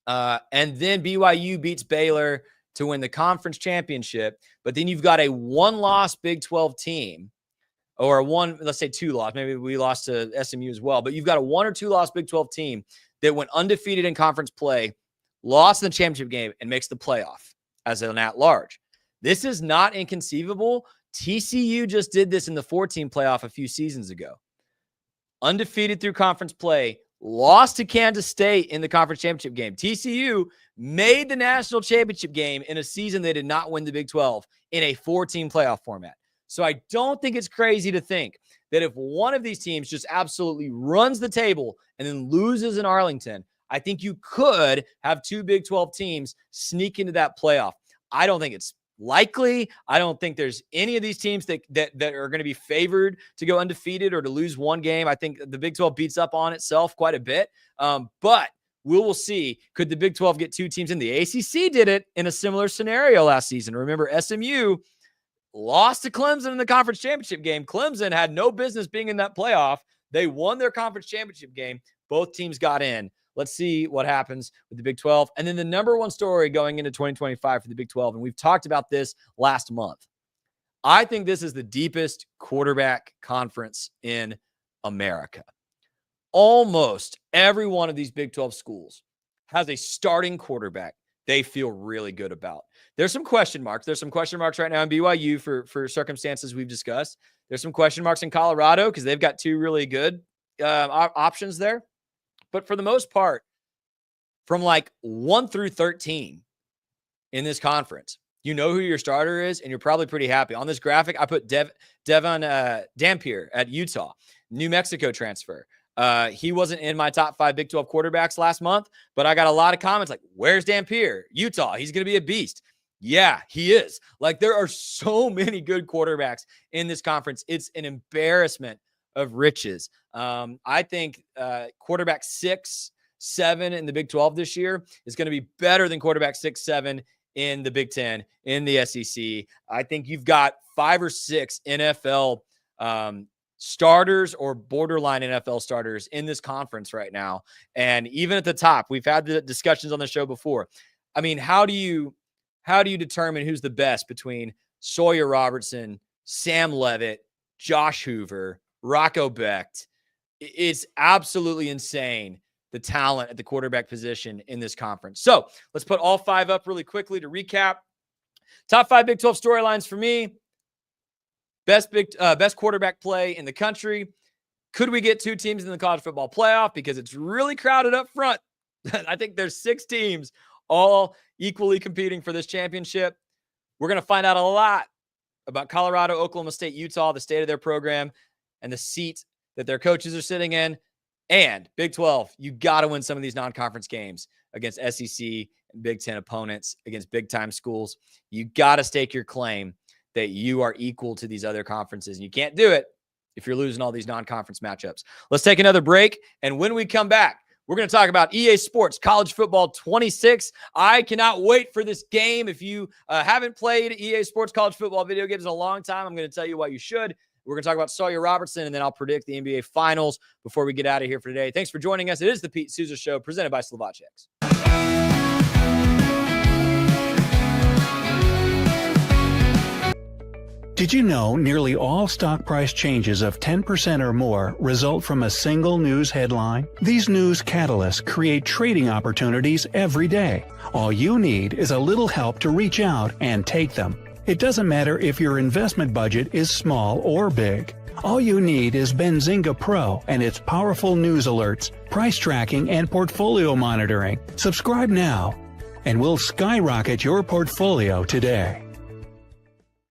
And then BYU beats Baylor to win the conference championship. But then you've got a one-loss Big 12 team, or let's say two-loss. Maybe we lost to SMU as well. But you've got a one or two-loss Big 12 team that went undefeated in conference play, lost in the championship game, and makes the playoff as an at-large. This is not inconceivable. TCU just did this in the 4-team playoff a few seasons ago. Undefeated through conference play, lost to Kansas State in the conference championship game. TCU made the national championship game in a season they did not win the Big 12 in a 4-team playoff format. So I don't think it's crazy to think that if one of these teams just absolutely runs the table and then loses in Arlington, I think you could have two Big 12 teams sneak into that playoff. I don't think it's likely. I don't think there's any of these teams that are going to be favored to go undefeated or to lose one game. I think the Big 12 beats up on itself quite a bit. But we will see. Could the Big 12 get two teams in? The ACC did it in a similar scenario last season. Remember, SMU lost to Clemson in the conference championship game. Clemson had no business being in that playoff. They won their conference championship game. Both teams got in. Let's see what happens with the Big 12. And then the number one story going into 2025 for the Big 12, and we've talked about this last month. I think this is the deepest quarterback conference in America. Almost every one of these Big 12 schools has a starting quarterback they feel really good about. There's some question marks. There's some question marks right now in BYU for circumstances we've discussed. There's some question marks in Colorado because they've got two really good options there. But for the most part, from like 1 through 13 in this conference, you know who your starter is, and you're probably pretty happy. On this graphic, I put Devon Dampier at Utah, New Mexico transfer. He wasn't in my top 5 Big 12 quarterbacks last month, but I got a lot of comments like, where's Dampier? Utah, he's going to be a beast. Yeah, he is. Like, there are so many good quarterbacks in this conference. It's an embarrassment of riches. I think quarterback 6, 7 in the Big 12 this year is going to be better than quarterback 6, 7 in the Big 10, in the SEC. I think you've got 5 or 6 NFL starters or borderline NFL starters in this conference right now. And even at the top, we've had the discussions on the show before. I mean, how do you determine who's the best between Sawyer Robertson, Sam Leavitt, Josh Hoover, Rocco Becht? It's absolutely insane, the talent at the quarterback position in this conference. So let's put all 5 up really quickly to recap. Top 5 Big 12 storylines for me. Best quarterback play in the country. Could we get 2 teams in the college football playoff? Because it's really crowded up front. I think there's 6 teams all equally competing for this championship. We're going to find out a lot about Colorado, Oklahoma State, Utah, the state of their program, and the seat that their coaches are sitting in. And Big 12, you got to win some of these non-conference games against SEC and Big 10 opponents, against big-time schools. You got to stake your claim that you are equal to these other conferences. And you can't do it if you're losing all these non-conference matchups. Let's take another break. And when we come back, we're going to talk about EA Sports College Football 26. I cannot wait for this game. If you haven't played EA Sports College Football video games in a long time, I'm going to tell you why you should. We're going to talk about Sawyer Robertson, and then I'll predict the NBA Finals before we get out of here for today. Thanks for joining us. It is the Pete Sousa Show, presented by Slovaceks. Did you know nearly all stock price changes of 10% or more result from a single news headline? These news catalysts create trading opportunities every day. All you need is a little help to reach out and take them. It doesn't matter if your investment budget is small or big. All you need is Benzinga Pro and its powerful news alerts, price tracking, and portfolio monitoring. Subscribe now, and we'll skyrocket your portfolio today.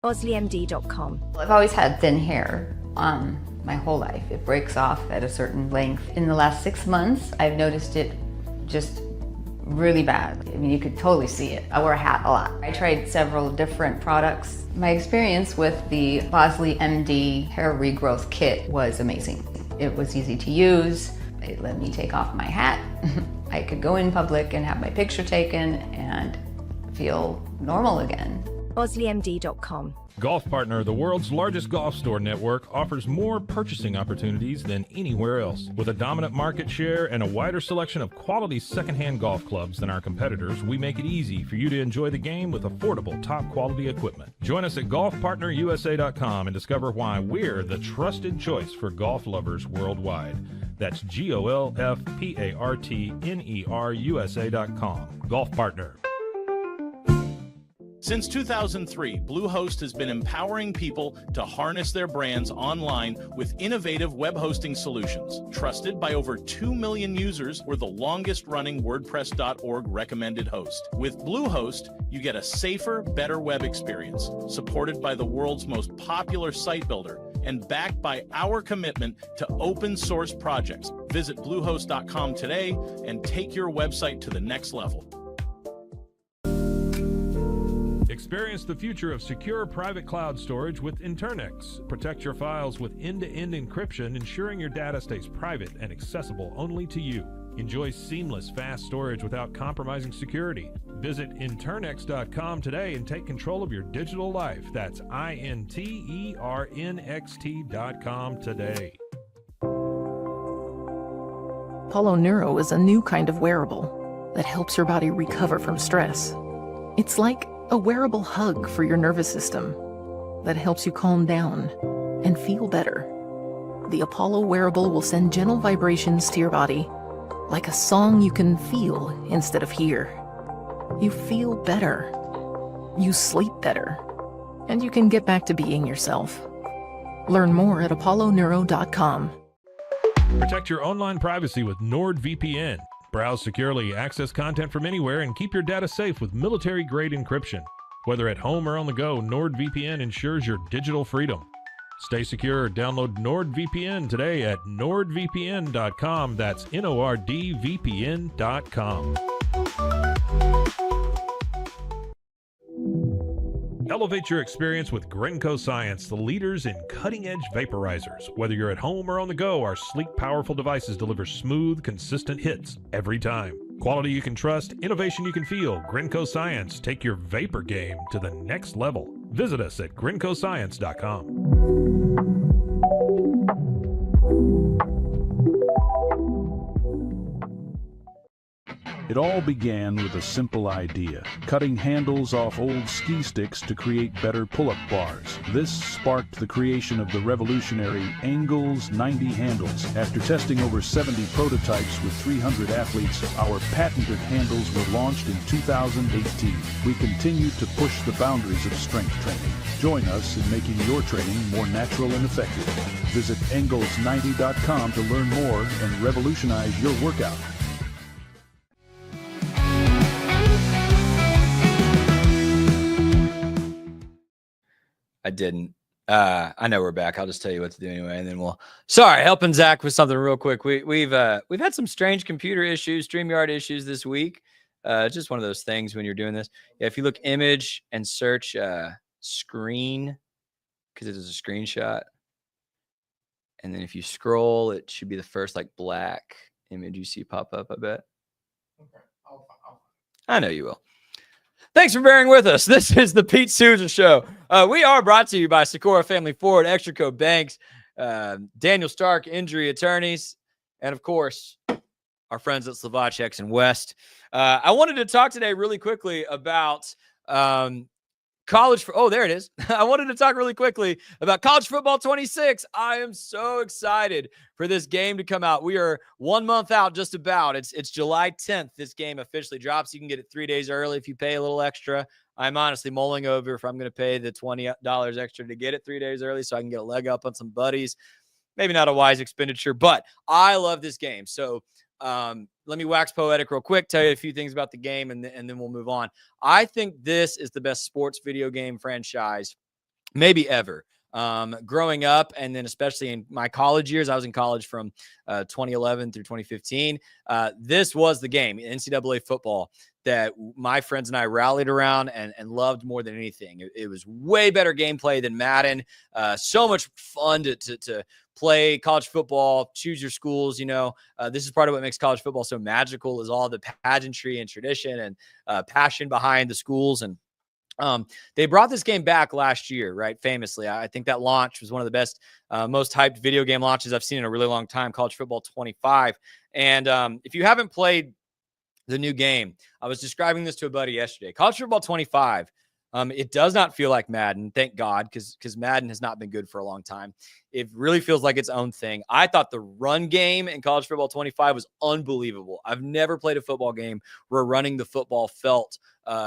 BosleyMD.com. I've always had thin hair my whole life. It breaks off at a certain length. In the last 6 months, I've noticed it just really bad. I mean, you could totally see it. I wear a hat a lot. I tried several different products. My experience with the Bosley MD hair regrowth kit was amazing. It was easy to use. It let me take off my hat. I could go in public and have my picture taken and feel normal again. BosleyMD.com. Golf Partner, the world's largest golf store network, offers more purchasing opportunities than anywhere else. With a dominant market share and a wider selection of quality secondhand golf clubs than our competitors, we make it easy for you to enjoy the game with affordable, top-quality equipment. Join us at golfpartnerusa.com and discover why we're the trusted choice for golf lovers worldwide. That's GOLFPARTNERUSA.com. Golf Partner. Since 2003, Bluehost has been empowering people to harness their brands online with innovative web hosting solutions. Trusted by over 2 million users, we're the longest-running WordPress.org recommended host. With Bluehost, you get a safer, better web experience, supported by the world's most popular site builder, and backed by our commitment to open source projects. Visit Bluehost.com today and take your website to the next level. Experience the future of secure private cloud storage with Internex. Protect your files with end-to-end encryption, ensuring your data stays private and accessible only to you. Enjoy seamless, fast storage without compromising security. Visit Internex.com today and take control of your digital life. That's INTERNXT.com today. Apollo Neuro is a new kind of wearable that helps your body recover from stress. It's like a wearable hug for your nervous system that helps you calm down and feel better. The Apollo wearable will send gentle vibrations to your body, like a song you can feel instead of hear. You feel better, you sleep better, and you can get back to being yourself. Learn more at apolloneuro.com. Protect your online privacy with NordVPN. Browse securely, access content from anywhere, and keep your data safe with military-grade encryption. Whether at home or on the go, NordVPN ensures your digital freedom. Stay secure. Download NordVPN today at nordvpn.com. That's NORDVPN.com. Elevate your experience with Grenco Science, the leaders in cutting-edge vaporizers. Whether you're at home or on the go, our sleek, powerful devices deliver smooth, consistent hits every time. Quality you can trust, innovation you can feel. Grenco Science. Take your vapor game to the next level. Visit us at GrencoScience.com. It all began with a simple idea, cutting handles off old ski sticks to create better pull-up bars. This sparked the creation of the revolutionary Engels 90 handles. After testing over 70 prototypes with 300 athletes, our patented handles were launched in 2018. We continue to push the boundaries of strength training. Join us in making your training more natural and effective. Visit Engels90.com to learn more and revolutionize your workout. I didn't. I know we're back. I'll just tell you what to do anyway, and then we'll. Sorry, helping Zach with something real quick. We've had some strange computer issues, StreamYard issues this week. Just one of those things when you're doing this. Yeah, if you look image and search screen, because it is a screenshot, and then if you scroll, it should be the first like black image you see pop up. I bet. Okay. I know you will. Thanks for bearing with us. This is the Pete Sousa Show. We are brought to you by Socorro Family Ford, Extra Code Banks, Daniel Stark Injury Attorneys, and of course, our friends at Slovacek and West. I wanted to talk today really quickly about college. There it is. I wanted to talk really quickly about College Football 26. I am so excited for this game to come out. We are 1 month out just about. It's July 10th. This game officially drops. You can get it 3 days early if you pay a little extra. I'm honestly mulling over if I'm going to pay the $20 extra to get it 3 days early so I can get a leg up on some buddies. Maybe not a wise expenditure, but I love this game. So let me wax poetic real quick, tell you a few things about the game, and then we'll move on. I think this is the best sports video game franchise maybe ever. growing up, and then especially in my college years. I was in college from 2011 through 2015. This was the game, NCAA football, that my friends and I rallied around and loved more than anything. It was way better gameplay than Madden. So much fun to play college football, choose your schools. This is part of what makes college football so magical, is all the pageantry and tradition and passion behind the schools. And they brought this game back last year, right? Famously, I think that launch was one of the best, most hyped video game launches I've seen in a really long time, College Football 25. And if you haven't played the new game, I was describing this to a buddy yesterday. College Football 25, it does not feel like Madden, thank God, because Madden has not been good for a long time. It really feels like its own thing. I thought the run game in College Football 25 was unbelievable. I've never played a football game where running the football felt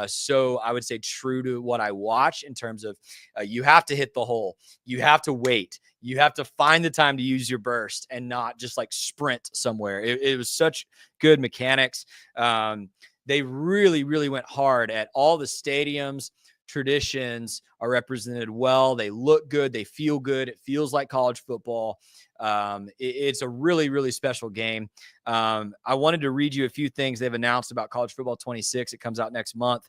so, I would say, true to what I watch, in terms of you have to hit the hole. You have to wait. You have to find the time to use your burst and not just like sprint somewhere. It was such good mechanics. They really, really went hard at all the stadiums. Traditions are represented well. They look good. They feel good. It feels like college football. It's a really, really special game. I wanted to read you a few things they've announced about College Football 26. It comes out next month.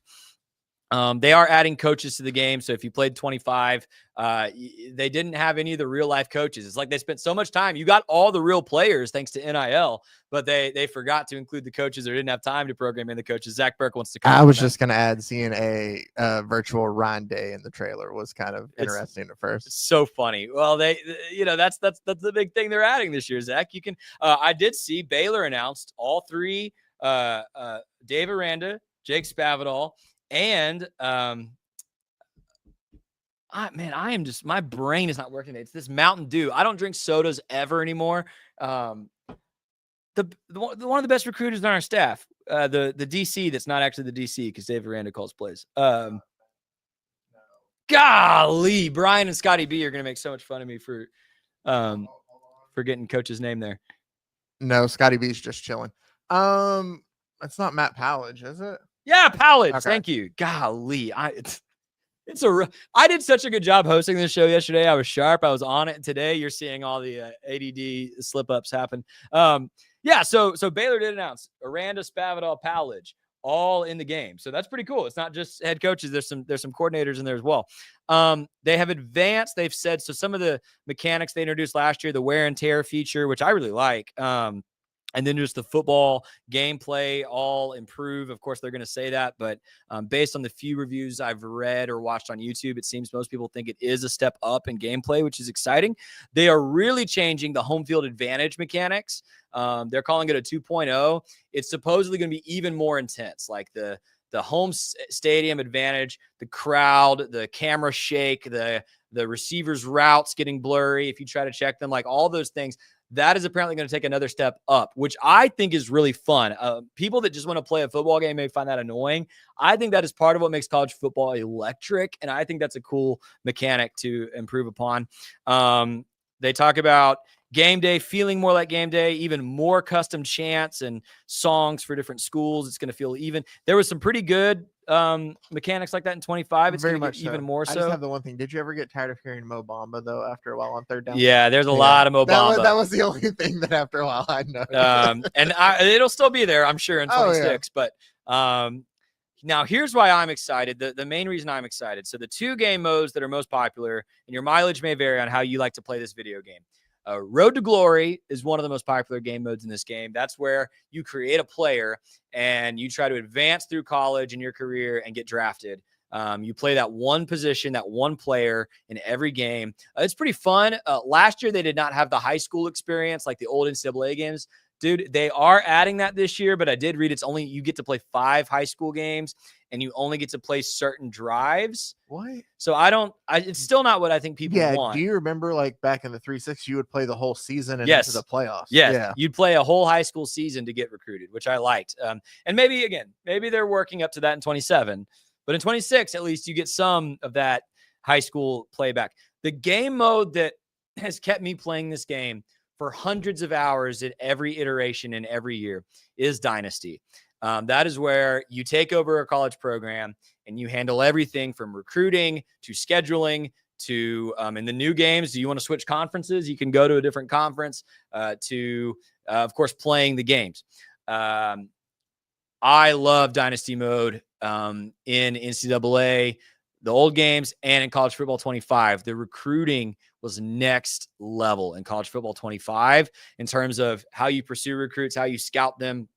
They are adding coaches to the game. So if you played 25, they didn't have any of the real life coaches. It's like they spent so much time. You got all the real players thanks to NIL, but they forgot to include the coaches, or didn't have time to program in the coaches. Zach Burke wants to come. I was just going to add, seeing a virtual Ryan Day in the trailer was kind of interesting at first. It's so funny. Well, that's the big thing they're adding this year, Zach. You can, I did see Baylor announced all three, Dave Aranda, Jake Spavital, and my brain is not working. It's this Mountain Dew. I don't drink sodas ever anymore. One of the best recruiters on our staff, the DC, that's not actually the DC, because Dave Aranda calls plays. Golly, Brian and Scotty B are going to make so much fun of me for getting coach's name there. No, Scotty B's just chilling. It's not Matt Pallage, is it? Yeah, Pallage. Okay. Thank you. Golly, I did such a good job hosting this show yesterday. I was sharp. I was on it. Today, you're seeing all the ADD slip ups happen. So Baylor did announce Aranda, Spavital, Pallage, all in the game. So that's pretty cool. It's not just head coaches. There's some coordinators in there as well. They have advanced. They've said, so some of the mechanics they introduced last year, the wear and tear feature, which I really like. And then just the football gameplay all improve. Of course, they're going to say that, but based on the few reviews I've read or watched on YouTube, it seems most people think it is a step up in gameplay, which is exciting. They are really changing the home field advantage mechanics. They're calling it a 2.0. It's supposedly going to be even more intense, like the home stadium advantage, the crowd, the camera shake, the receivers' routes getting blurry if you try to check them, like all those things. That is apparently going to take another step up, which I think is really fun. People that just want to play a football game may find that annoying. I think that is part of what makes college football electric, and I think that's a cool mechanic to improve upon. They talk about game day feeling more like game day, even more custom chants and songs for different schools. It's going to feel even. There was some pretty good mechanics like that in 25. It's Very going to much get even so. more so. I just have the one thing. Did you ever get tired of hearing Mo Bamba, though, after a while on third down? Yeah, there's a lot of Mo Bamba. That was the only thing that after a while I noticed. And it'll still be there, I'm sure, in 26. Oh, yeah. But now here's why I'm excited. The main reason I'm excited. So the two game modes that are most popular, and your mileage may vary on how you like to play this video game. Road to Glory is one of the most popular game modes in this game. That's where you create a player and you try to advance through college in your career and get drafted. You play that one position, that one player in every game. It's pretty fun. Last year, they did not have the high school experience like the old NCAA games. Dude, they are adding that this year, but I did read it's only you get to play 5 high school games and you only get to play certain drives. What? So it's still not what I think people want. Do you remember like back in the 3-6, you would play the whole season and Yes. into the playoffs? Yes. Yeah. You'd play a whole high school season to get recruited, which I liked. And maybe they're working up to that in 27, but in 26, at least you get some of that high school playback. The game mode that has kept me playing this game for hundreds of hours in every iteration and every year is Dynasty. That is where you take over a college program and you handle everything from recruiting to scheduling to in the new games. Do you want to switch conferences? You can go to a different conference to, of course, playing the games. I love Dynasty mode in NCAA, the old games, and in College Football 25. The recruiting was next level in College Football 25 in terms of how you pursue recruits, how you scout them,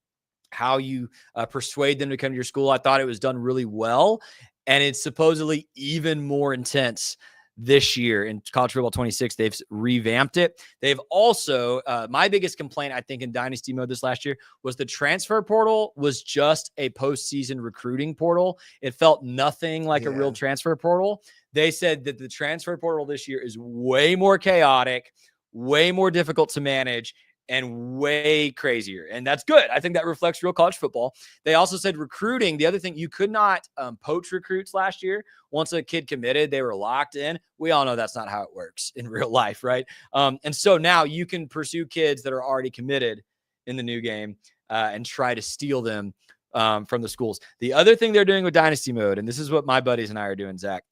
how you persuade them to come to your school. I thought it was done really well, and it's supposedly even more intense this year in College Football 26. They've revamped it. They've also, my biggest complaint, I think, in Dynasty mode this last year was the transfer portal was just a postseason recruiting portal. It felt nothing like a real transfer portal. They said that the transfer portal this year is way more chaotic, way more difficult to manage, and way crazier. And that's good. I think that reflects real college football. They also said recruiting. The other thing, you could not poach recruits last year. Once a kid committed, they were locked in. We all know that's not how it works in real life, right? And so now you can pursue kids that are already committed in the new game and try to steal them from the schools. The other thing they're doing with Dynasty mode, and this is what my buddies and I are doing, Zach,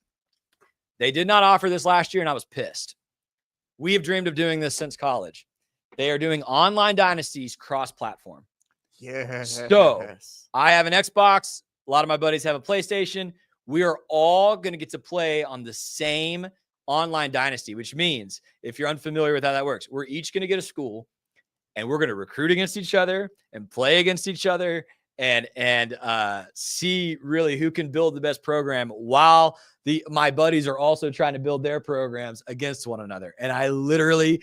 they did not offer this last year, and I was pissed. We have dreamed of doing this since college. They are doing online dynasties cross-platform. Yes. So I have an Xbox. A lot of my buddies have a PlayStation. We are all going to get to play on the same online dynasty, which means if you're unfamiliar with how that works, we're each going to get a school and we're going to recruit against each other and play against each other and see really who can build the best program while my buddies are also trying to build their programs against one another. And I literally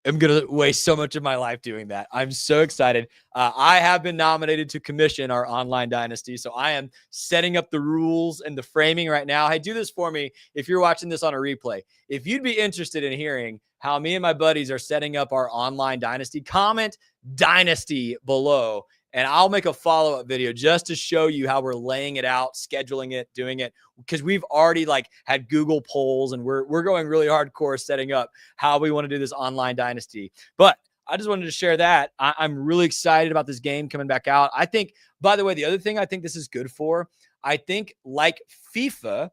I'm going to waste so much of my life doing that. I'm so excited. I have been nominated to commission our online dynasty. So I am setting up the rules and the framing right now. Hey, do this for me if you're watching this on a replay. If you'd be interested in hearing how me and my buddies are setting up our online dynasty, comment dynasty below. And I'll make a follow-up video just to show you how we're laying it out, scheduling it, doing it, because we've already had Google polls and we're going really hardcore setting up how we want to do this online dynasty. But I just wanted to share that. I'm really excited about this game coming back out. I think, by the way, the other thing I think this is good for, I think like FIFA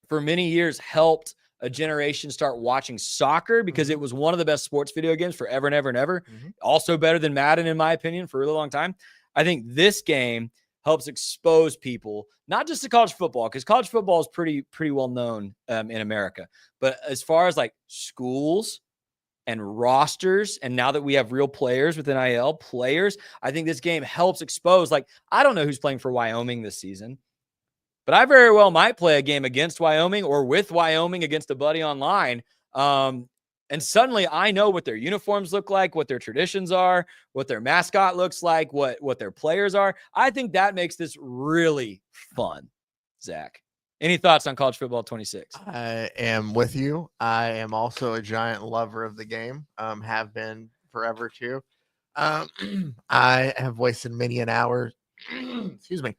for many years helped a generation start watching soccer because it was one of the best sports video games forever and ever and ever. Also better than Madden, in my opinion, for a really long time. I think this game helps expose people, not just to college football, because college football is pretty well known in America. But as far as schools and rosters, and now that we have real players with NIL players, I think this game helps expose. I don't know who's playing for Wyoming this season, but I very well might play a game against Wyoming or with Wyoming against a buddy online. And suddenly I know what their uniforms look like, what their traditions are, what their mascot looks like, what their players are. I think that makes this really fun. Zach, any thoughts on College Football 26? I am with you. I am also a giant lover of the game. Have been forever too. I have wasted many an hour. Excuse me.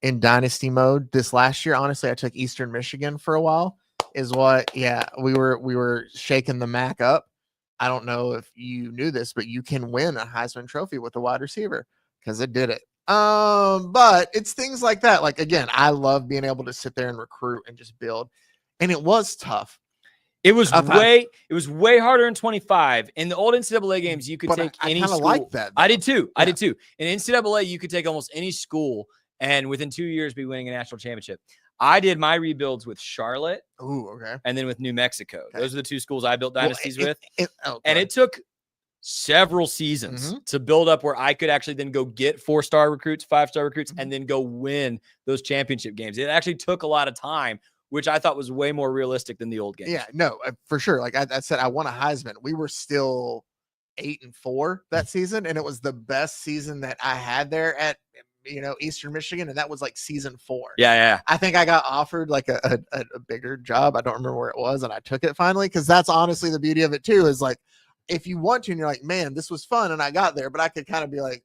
In dynasty mode this last year. Honestly, I took Eastern Michigan for a while. We were shaking the MAC up. I don't know if you knew this, but you can win a Heisman Trophy with a wide receiver because it did it. But it's things like that. Again, I love being able to sit there and recruit and just build. And it was tough. It was way harder in 25. In the old NCAA games, you could take any school. Like that. I did too. I did too. In NCAA, you could take almost any school and within 2 years be winning a national championship. I did my rebuilds with Charlotte. Ooh, okay. And then with New Mexico. Okay. Those are the two schools I built dynasties with. And it took several seasons to build up where I could actually then go get 4-star recruits, 5-star recruits, and then go win those championship games. It actually took a lot of time, which I thought was way more realistic than the old games. Yeah, no, for sure. I said, I won a Heisman. We were still 8-4 that season, and it was the best season that I had there at Eastern Michigan, and that was season 4. Yeah. I think I got offered a bigger job. I don't remember where it was, and I took it finally because that's honestly the beauty of it too. Is if you want to, and you're like, man, this was fun, and I got there, but I could kind of be like,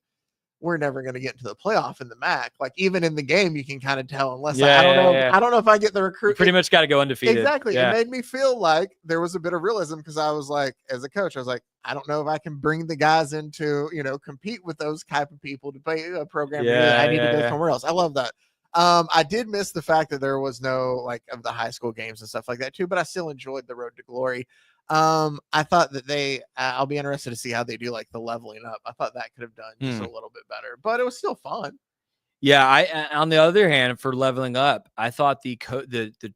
we're never going to get into the playoff in the MAC. Even in the game, you can kind of tell unless I don't know if I get the recruit. You pretty much got to go undefeated. Exactly. Yeah. It made me feel like there was a bit of realism because I was as a coach, I was like, I don't know if I can bring the guys into, compete with those type of people to play a program. I need to go somewhere else. I love that. I did miss the fact that there was no like of the high school games and stuff like that too, but I still enjoyed the Road to Glory. I thought that I'll be interested to see how they do like the leveling up. I thought that could have done just a little bit better, but it was still fun. Yeah, on the other hand, for leveling up, I thought the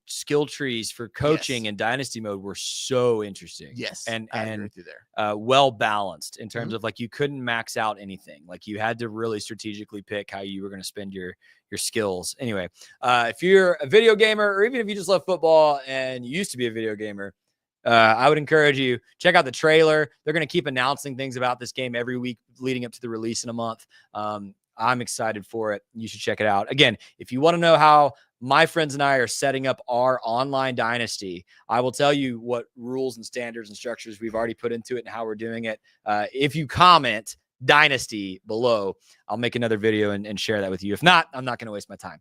skill trees for coaching and dynasty mode were so interesting. Yes, and I agree with you there. Well balanced in terms of like you couldn't max out anything. Like you had to really strategically pick how you were going to spend your skills. Anyway, if you're a video gamer or even if you just love football and you used to be a video gamer, I would encourage you check out the trailer. They're going to keep announcing things about this game every week leading up to the release in a month. I'm excited for it. You should check it out. Again, if you want to know how my friends and I are setting up our online dynasty, I will tell you what rules and standards and structures we've already put into it and how we're doing it. If you comment dynasty below, I'll make another video and share that with you. If not, I'm not going to waste my time.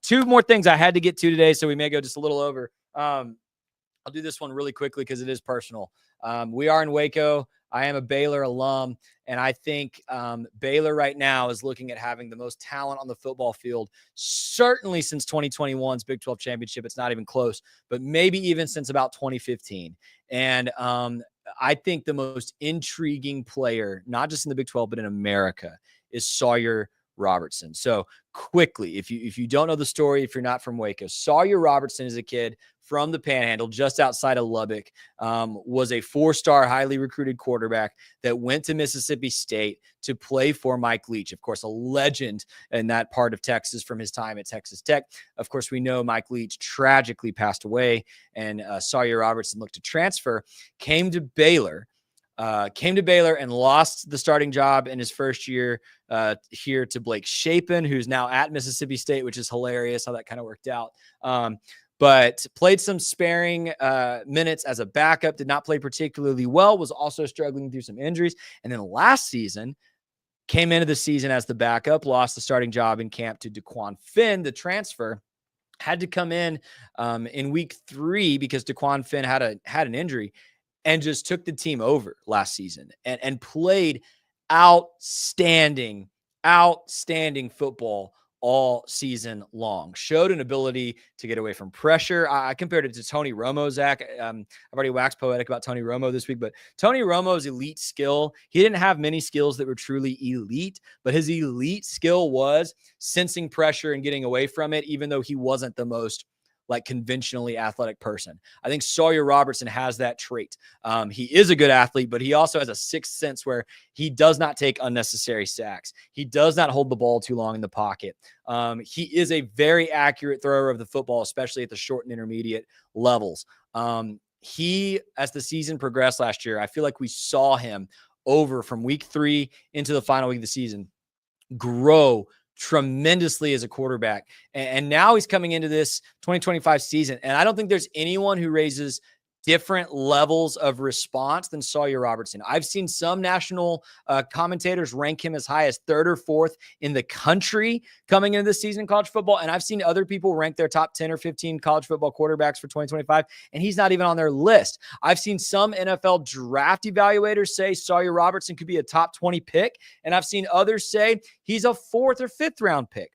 2 more things I had to get to today, so we may go just a little over. I'll do this one really quickly because it is personal. We are in Waco. I am a Baylor alum, and I think Baylor right now is looking at having the most talent on the football field, certainly since 2021's Big 12 championship. It's not even close, but maybe even since about 2015. And I think the most intriguing player, not just in the Big 12, but in America, is Sawyer Robertson. So quickly, if you don't know the story, if you're not from Waco, Sawyer Robertson is a kid from the Panhandle, just outside of Lubbock, was a 4-star, highly recruited quarterback that went to Mississippi State to play for Mike Leach. Of course, a legend in that part of Texas from his time at Texas Tech. Of course, we know Mike Leach tragically passed away, and Sawyer Robertson looked to transfer, came to Baylor and lost the starting job in his first year here to Blake Shapen, who's now at Mississippi State, which is hilarious how that kind of worked out. But played some sparing minutes as a backup, did not play particularly well, was also struggling through some injuries. And then last season, came into the season as the backup, lost the starting job in camp to Daquan Finn, the transfer. Had to come in week 3 because Daquan Finn had an injury and just took the team over last season and played outstanding football all season long. Showed an ability to get away from pressure. I compared it to Tony Romo, Zach. I've already waxed poetic about Tony Romo this week, but Tony Romo's elite skill, he didn't have many skills that were truly elite, but his elite skill was sensing pressure and getting away from it, even though he wasn't the most like conventionally athletic person. I think Sawyer Robertson has that trait. He is a good athlete, but he also has a sixth sense where he does not take unnecessary sacks. He does not hold the ball too long in the pocket. He is a very accurate thrower of the football, especially at the short and intermediate levels. He, as the season progressed last year, I feel like we saw him over from week 3 into the final week of the season grow tremendously as a quarterback. And now he's coming into this 2025 season. And I don't think there's anyone who raises different levels of response than Sawyer Robertson. I've seen some national commentators rank him as high as 3rd or 4th in the country coming into this season in college football. And I've seen other people rank their top 10 or 15 college football quarterbacks for 2025, and he's not even on their list. I've seen some NFL draft evaluators say Sawyer Robertson could be a top 20 pick, and I've seen others say he's a 4th or 5th round pick.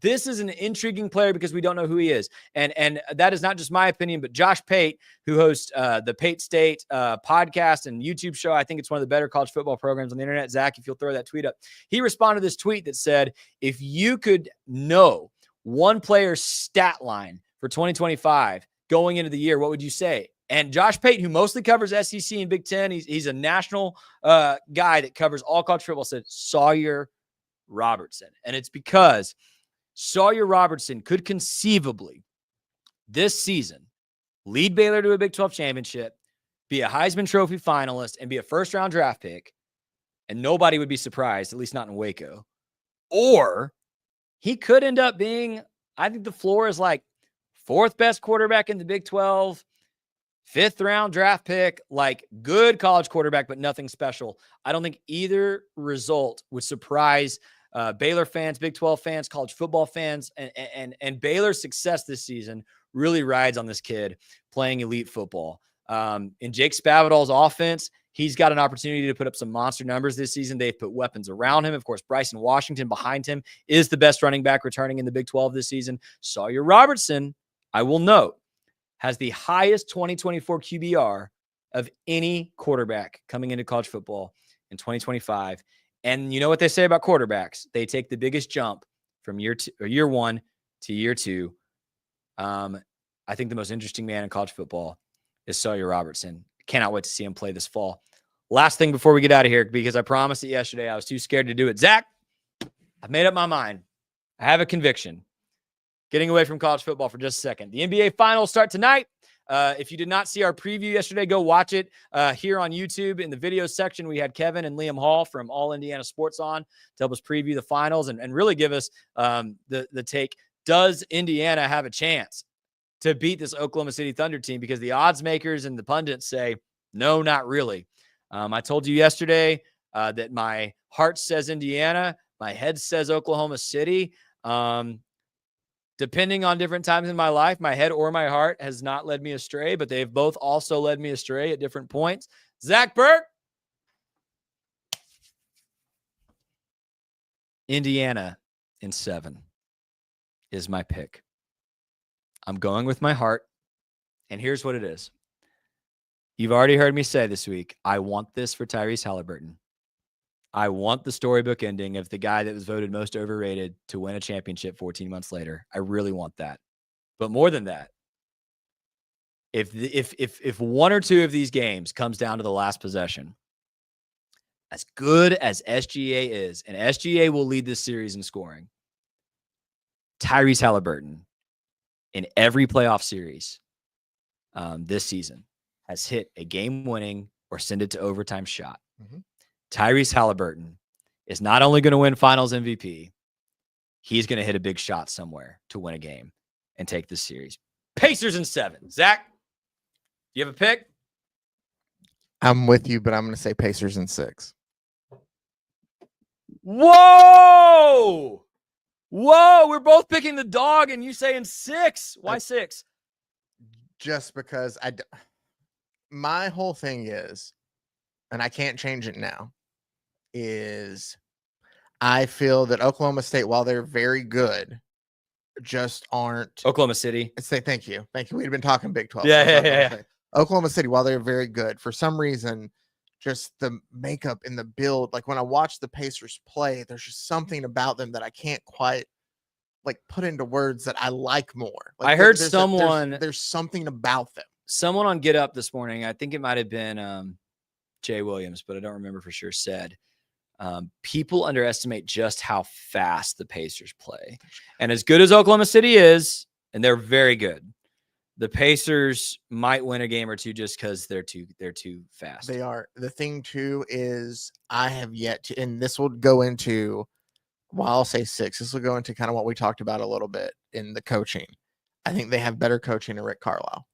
This is an intriguing player because we don't know who he is. And that is not just my opinion, but Josh Pate, who hosts the Pate State podcast and YouTube show. I think it's one of the better college football programs on the internet. Zach, if you'll throw that tweet up. He responded to this tweet that said, if you could know one player's stat line for 2025 going into the year, what would you say? And Josh Pate, who mostly covers SEC and Big Ten, he's a national guy that covers all college football, said Sawyer Robertson. And it's because Sawyer Robertson could conceivably this season lead Baylor to a Big 12 championship, be a Heisman Trophy finalist, and be a first-round draft pick, and nobody would be surprised, at least not in Waco. Or he could end up being, I think the floor is like 4th best quarterback in the Big 12, 5th-round draft pick, like good college quarterback, but nothing special. I don't think either result would surprise Baylor fans, Big 12 fans, college football fans, and Baylor's success this season really rides on this kid playing elite football. In Jake Spavital's offense, He's got an opportunity to put up some monster numbers this season. They've put weapons around him. Of course, Bryson Washington behind him is the best running back returning in the Big 12 this season. Sawyer Robertson, I will note, has the highest 2024 QBR of any quarterback coming into college football in 2025. And you know what they say about quarterbacks? They take the biggest jump from year one to year two. I think the most interesting man in college football is Sawyer Robertson. Cannot wait to see him play this fall. Last thing before we get out of here, because I promised it yesterday, I was too scared to do it. Zach, I've made up my mind. I have a conviction. Getting away from college football for just a second. The NBA Finals start tonight. If you did not see our preview yesterday, go watch it here on YouTube. In the video section, we had Kevin and Liam Hall from All Indiana Sports on to help us preview the finals and really give us the take. Does Indiana have a chance to beat this Oklahoma City Thunder team? Because the odds makers and the pundits say, no, not really. I told you yesterday that my heart says Indiana. My head says Oklahoma City. Depending on different times in my life, my head or my heart has not led me astray, but they've both also led me astray at different points. Zach Burke, Indiana in 7 is my pick. I'm going with my heart, and here's what it is. You've already heard me say this week, I want this for Tyrese Halliburton. I want the storybook ending of the guy that was voted most overrated to win a championship 14 months later. I really want that. But more than that, if one or two of these games comes down to the last possession, as good as SGA is, and SGA will lead this series in scoring, Tyrese Halliburton in every playoff series this season has hit a game-winning or send it to overtime shot. Mm-hmm. Tyrese Halliburton is not only going to win Finals MVP, he's going to hit a big shot somewhere to win a game and take this series. Pacers in 7. Zach, you have a pick? I'm with you, but I'm going to say Pacers in 6. Whoa! Whoa, we're both picking the dog and you saying 6. Why 6? Just because my whole thing is, and I can't change it now, is I feel that Oklahoma State, while they're very good, just aren't. Oklahoma City. Thank you. We'd been talking Big 12. Yeah. Oklahoma City, while they're very good, for some reason, just the makeup and the build, like when I watch the Pacers play, there's just something about them that I can't quite put into words that I like more. I heard there's something about them. Someone on Get Up this morning, I think it might have been Jay Williams, but I don't remember for sure, said people underestimate just how fast the Pacers play. And as good as Oklahoma City is, and they're very good, the Pacers might win a game or two just because they're too fast. They are. The thing too is I have yet to, and this will go into, well, I'll say 6. This will go into kind of what we talked about a little bit in the coaching. I think they have better coaching than Rick Carlisle.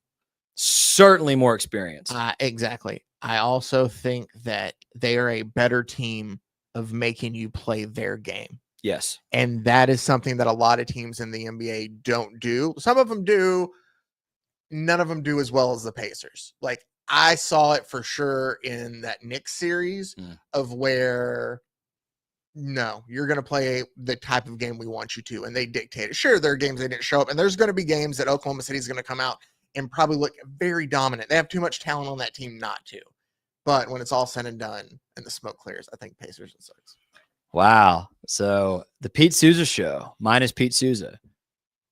Certainly more experience. Exactly. I also think that they are a better team of making you play their game. Yes. And that is something that a lot of teams in the NBA don't do. Some of them do. None of them do as well as the Pacers. Like I saw it for sure in that Knicks series of where, no, you're going to play the type of game we want you to. And they dictate it. Sure, there are games they didn't show up. And there's going to be games that Oklahoma City is going to come out and probably look very dominant. They have too much talent on that team not to. But when it's all said and done and the smoke clears, I think Pacers in 6. Wow. So the Pete Sousa show, minus Pete Sousa,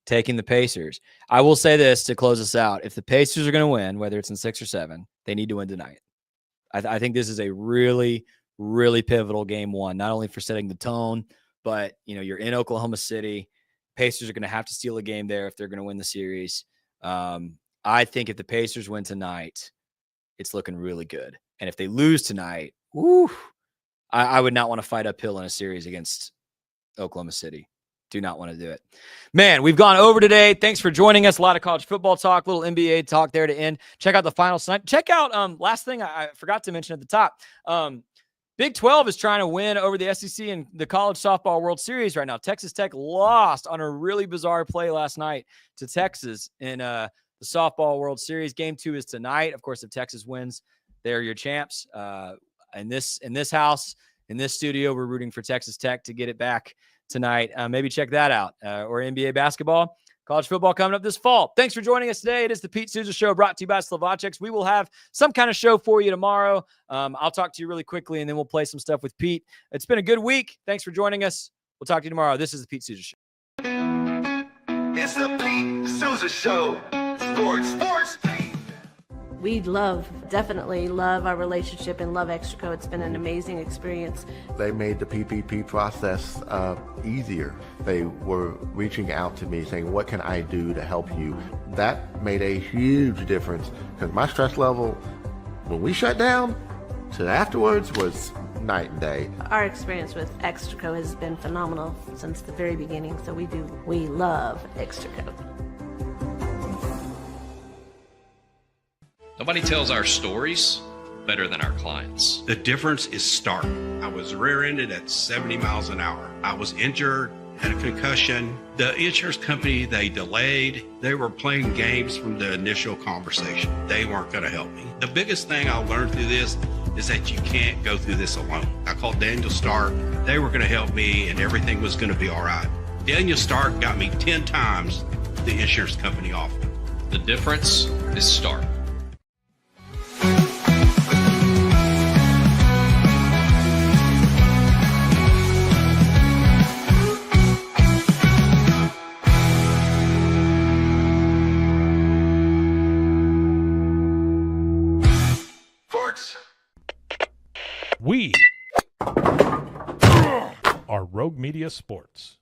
taking the Pacers. I will say this to close us out. If the Pacers are going to win, whether it's in 6 or 7, they need to win tonight. I think this is a really, really pivotal game one, not only for setting the tone, but you're in Oklahoma City. Pacers are going to have to steal a game there if they're going to win the series. I think if the Pacers win tonight, it's looking really good. And if they lose tonight, I would not want to fight uphill in a series against Oklahoma City. Do not want to do it. Man, we've gone over today. Thanks for joining us. A lot of college football talk, little NBA talk there to end. Check out the finals tonight. Check out, last thing I forgot to mention at the top. Big 12 is trying to win over the SEC in the College Softball World Series right now. Texas Tech lost on a really bizarre play last night to Texas in the Softball World Series. Game 2 is tonight. Of course, if Texas wins, They're your champs. In this house, in this studio, we're rooting for Texas Tech to get it back tonight. Maybe check that out. Or NBA basketball, college football coming up this fall. Thanks for joining us today. It is the Pete Sousa Show, brought to you by Slovaceks. We will have some kind of show for you tomorrow. I'll talk to you really quickly, and then we'll play some stuff with Pete. It's been a good week. Thanks for joining us. We'll talk to you tomorrow. This is the Pete Sousa Show. It's the Pete Sousa Show. Sports. We definitely love our relationship and love Extraco. It's been an amazing experience. They made the PPP process easier. They were reaching out to me saying, what can I do to help you? That made a huge difference because my stress level, when we shut down, to afterwards was night and day. Our experience with Extraco has been phenomenal since the very beginning, so we love Extraco. Nobody tells our stories better than our clients. The difference is stark. I was rear-ended at 70 miles an hour. I was injured, had a concussion. The insurance company, they delayed. They were playing games from the initial conversation. They weren't going to help me. The biggest thing I learned through this is that you can't go through this alone. I called Daniel Stark. They were going to help me and everything was going to be all right. Daniel Stark got me 10 times the insurance company offered. The difference is Stark. We are Rogue Media Sports.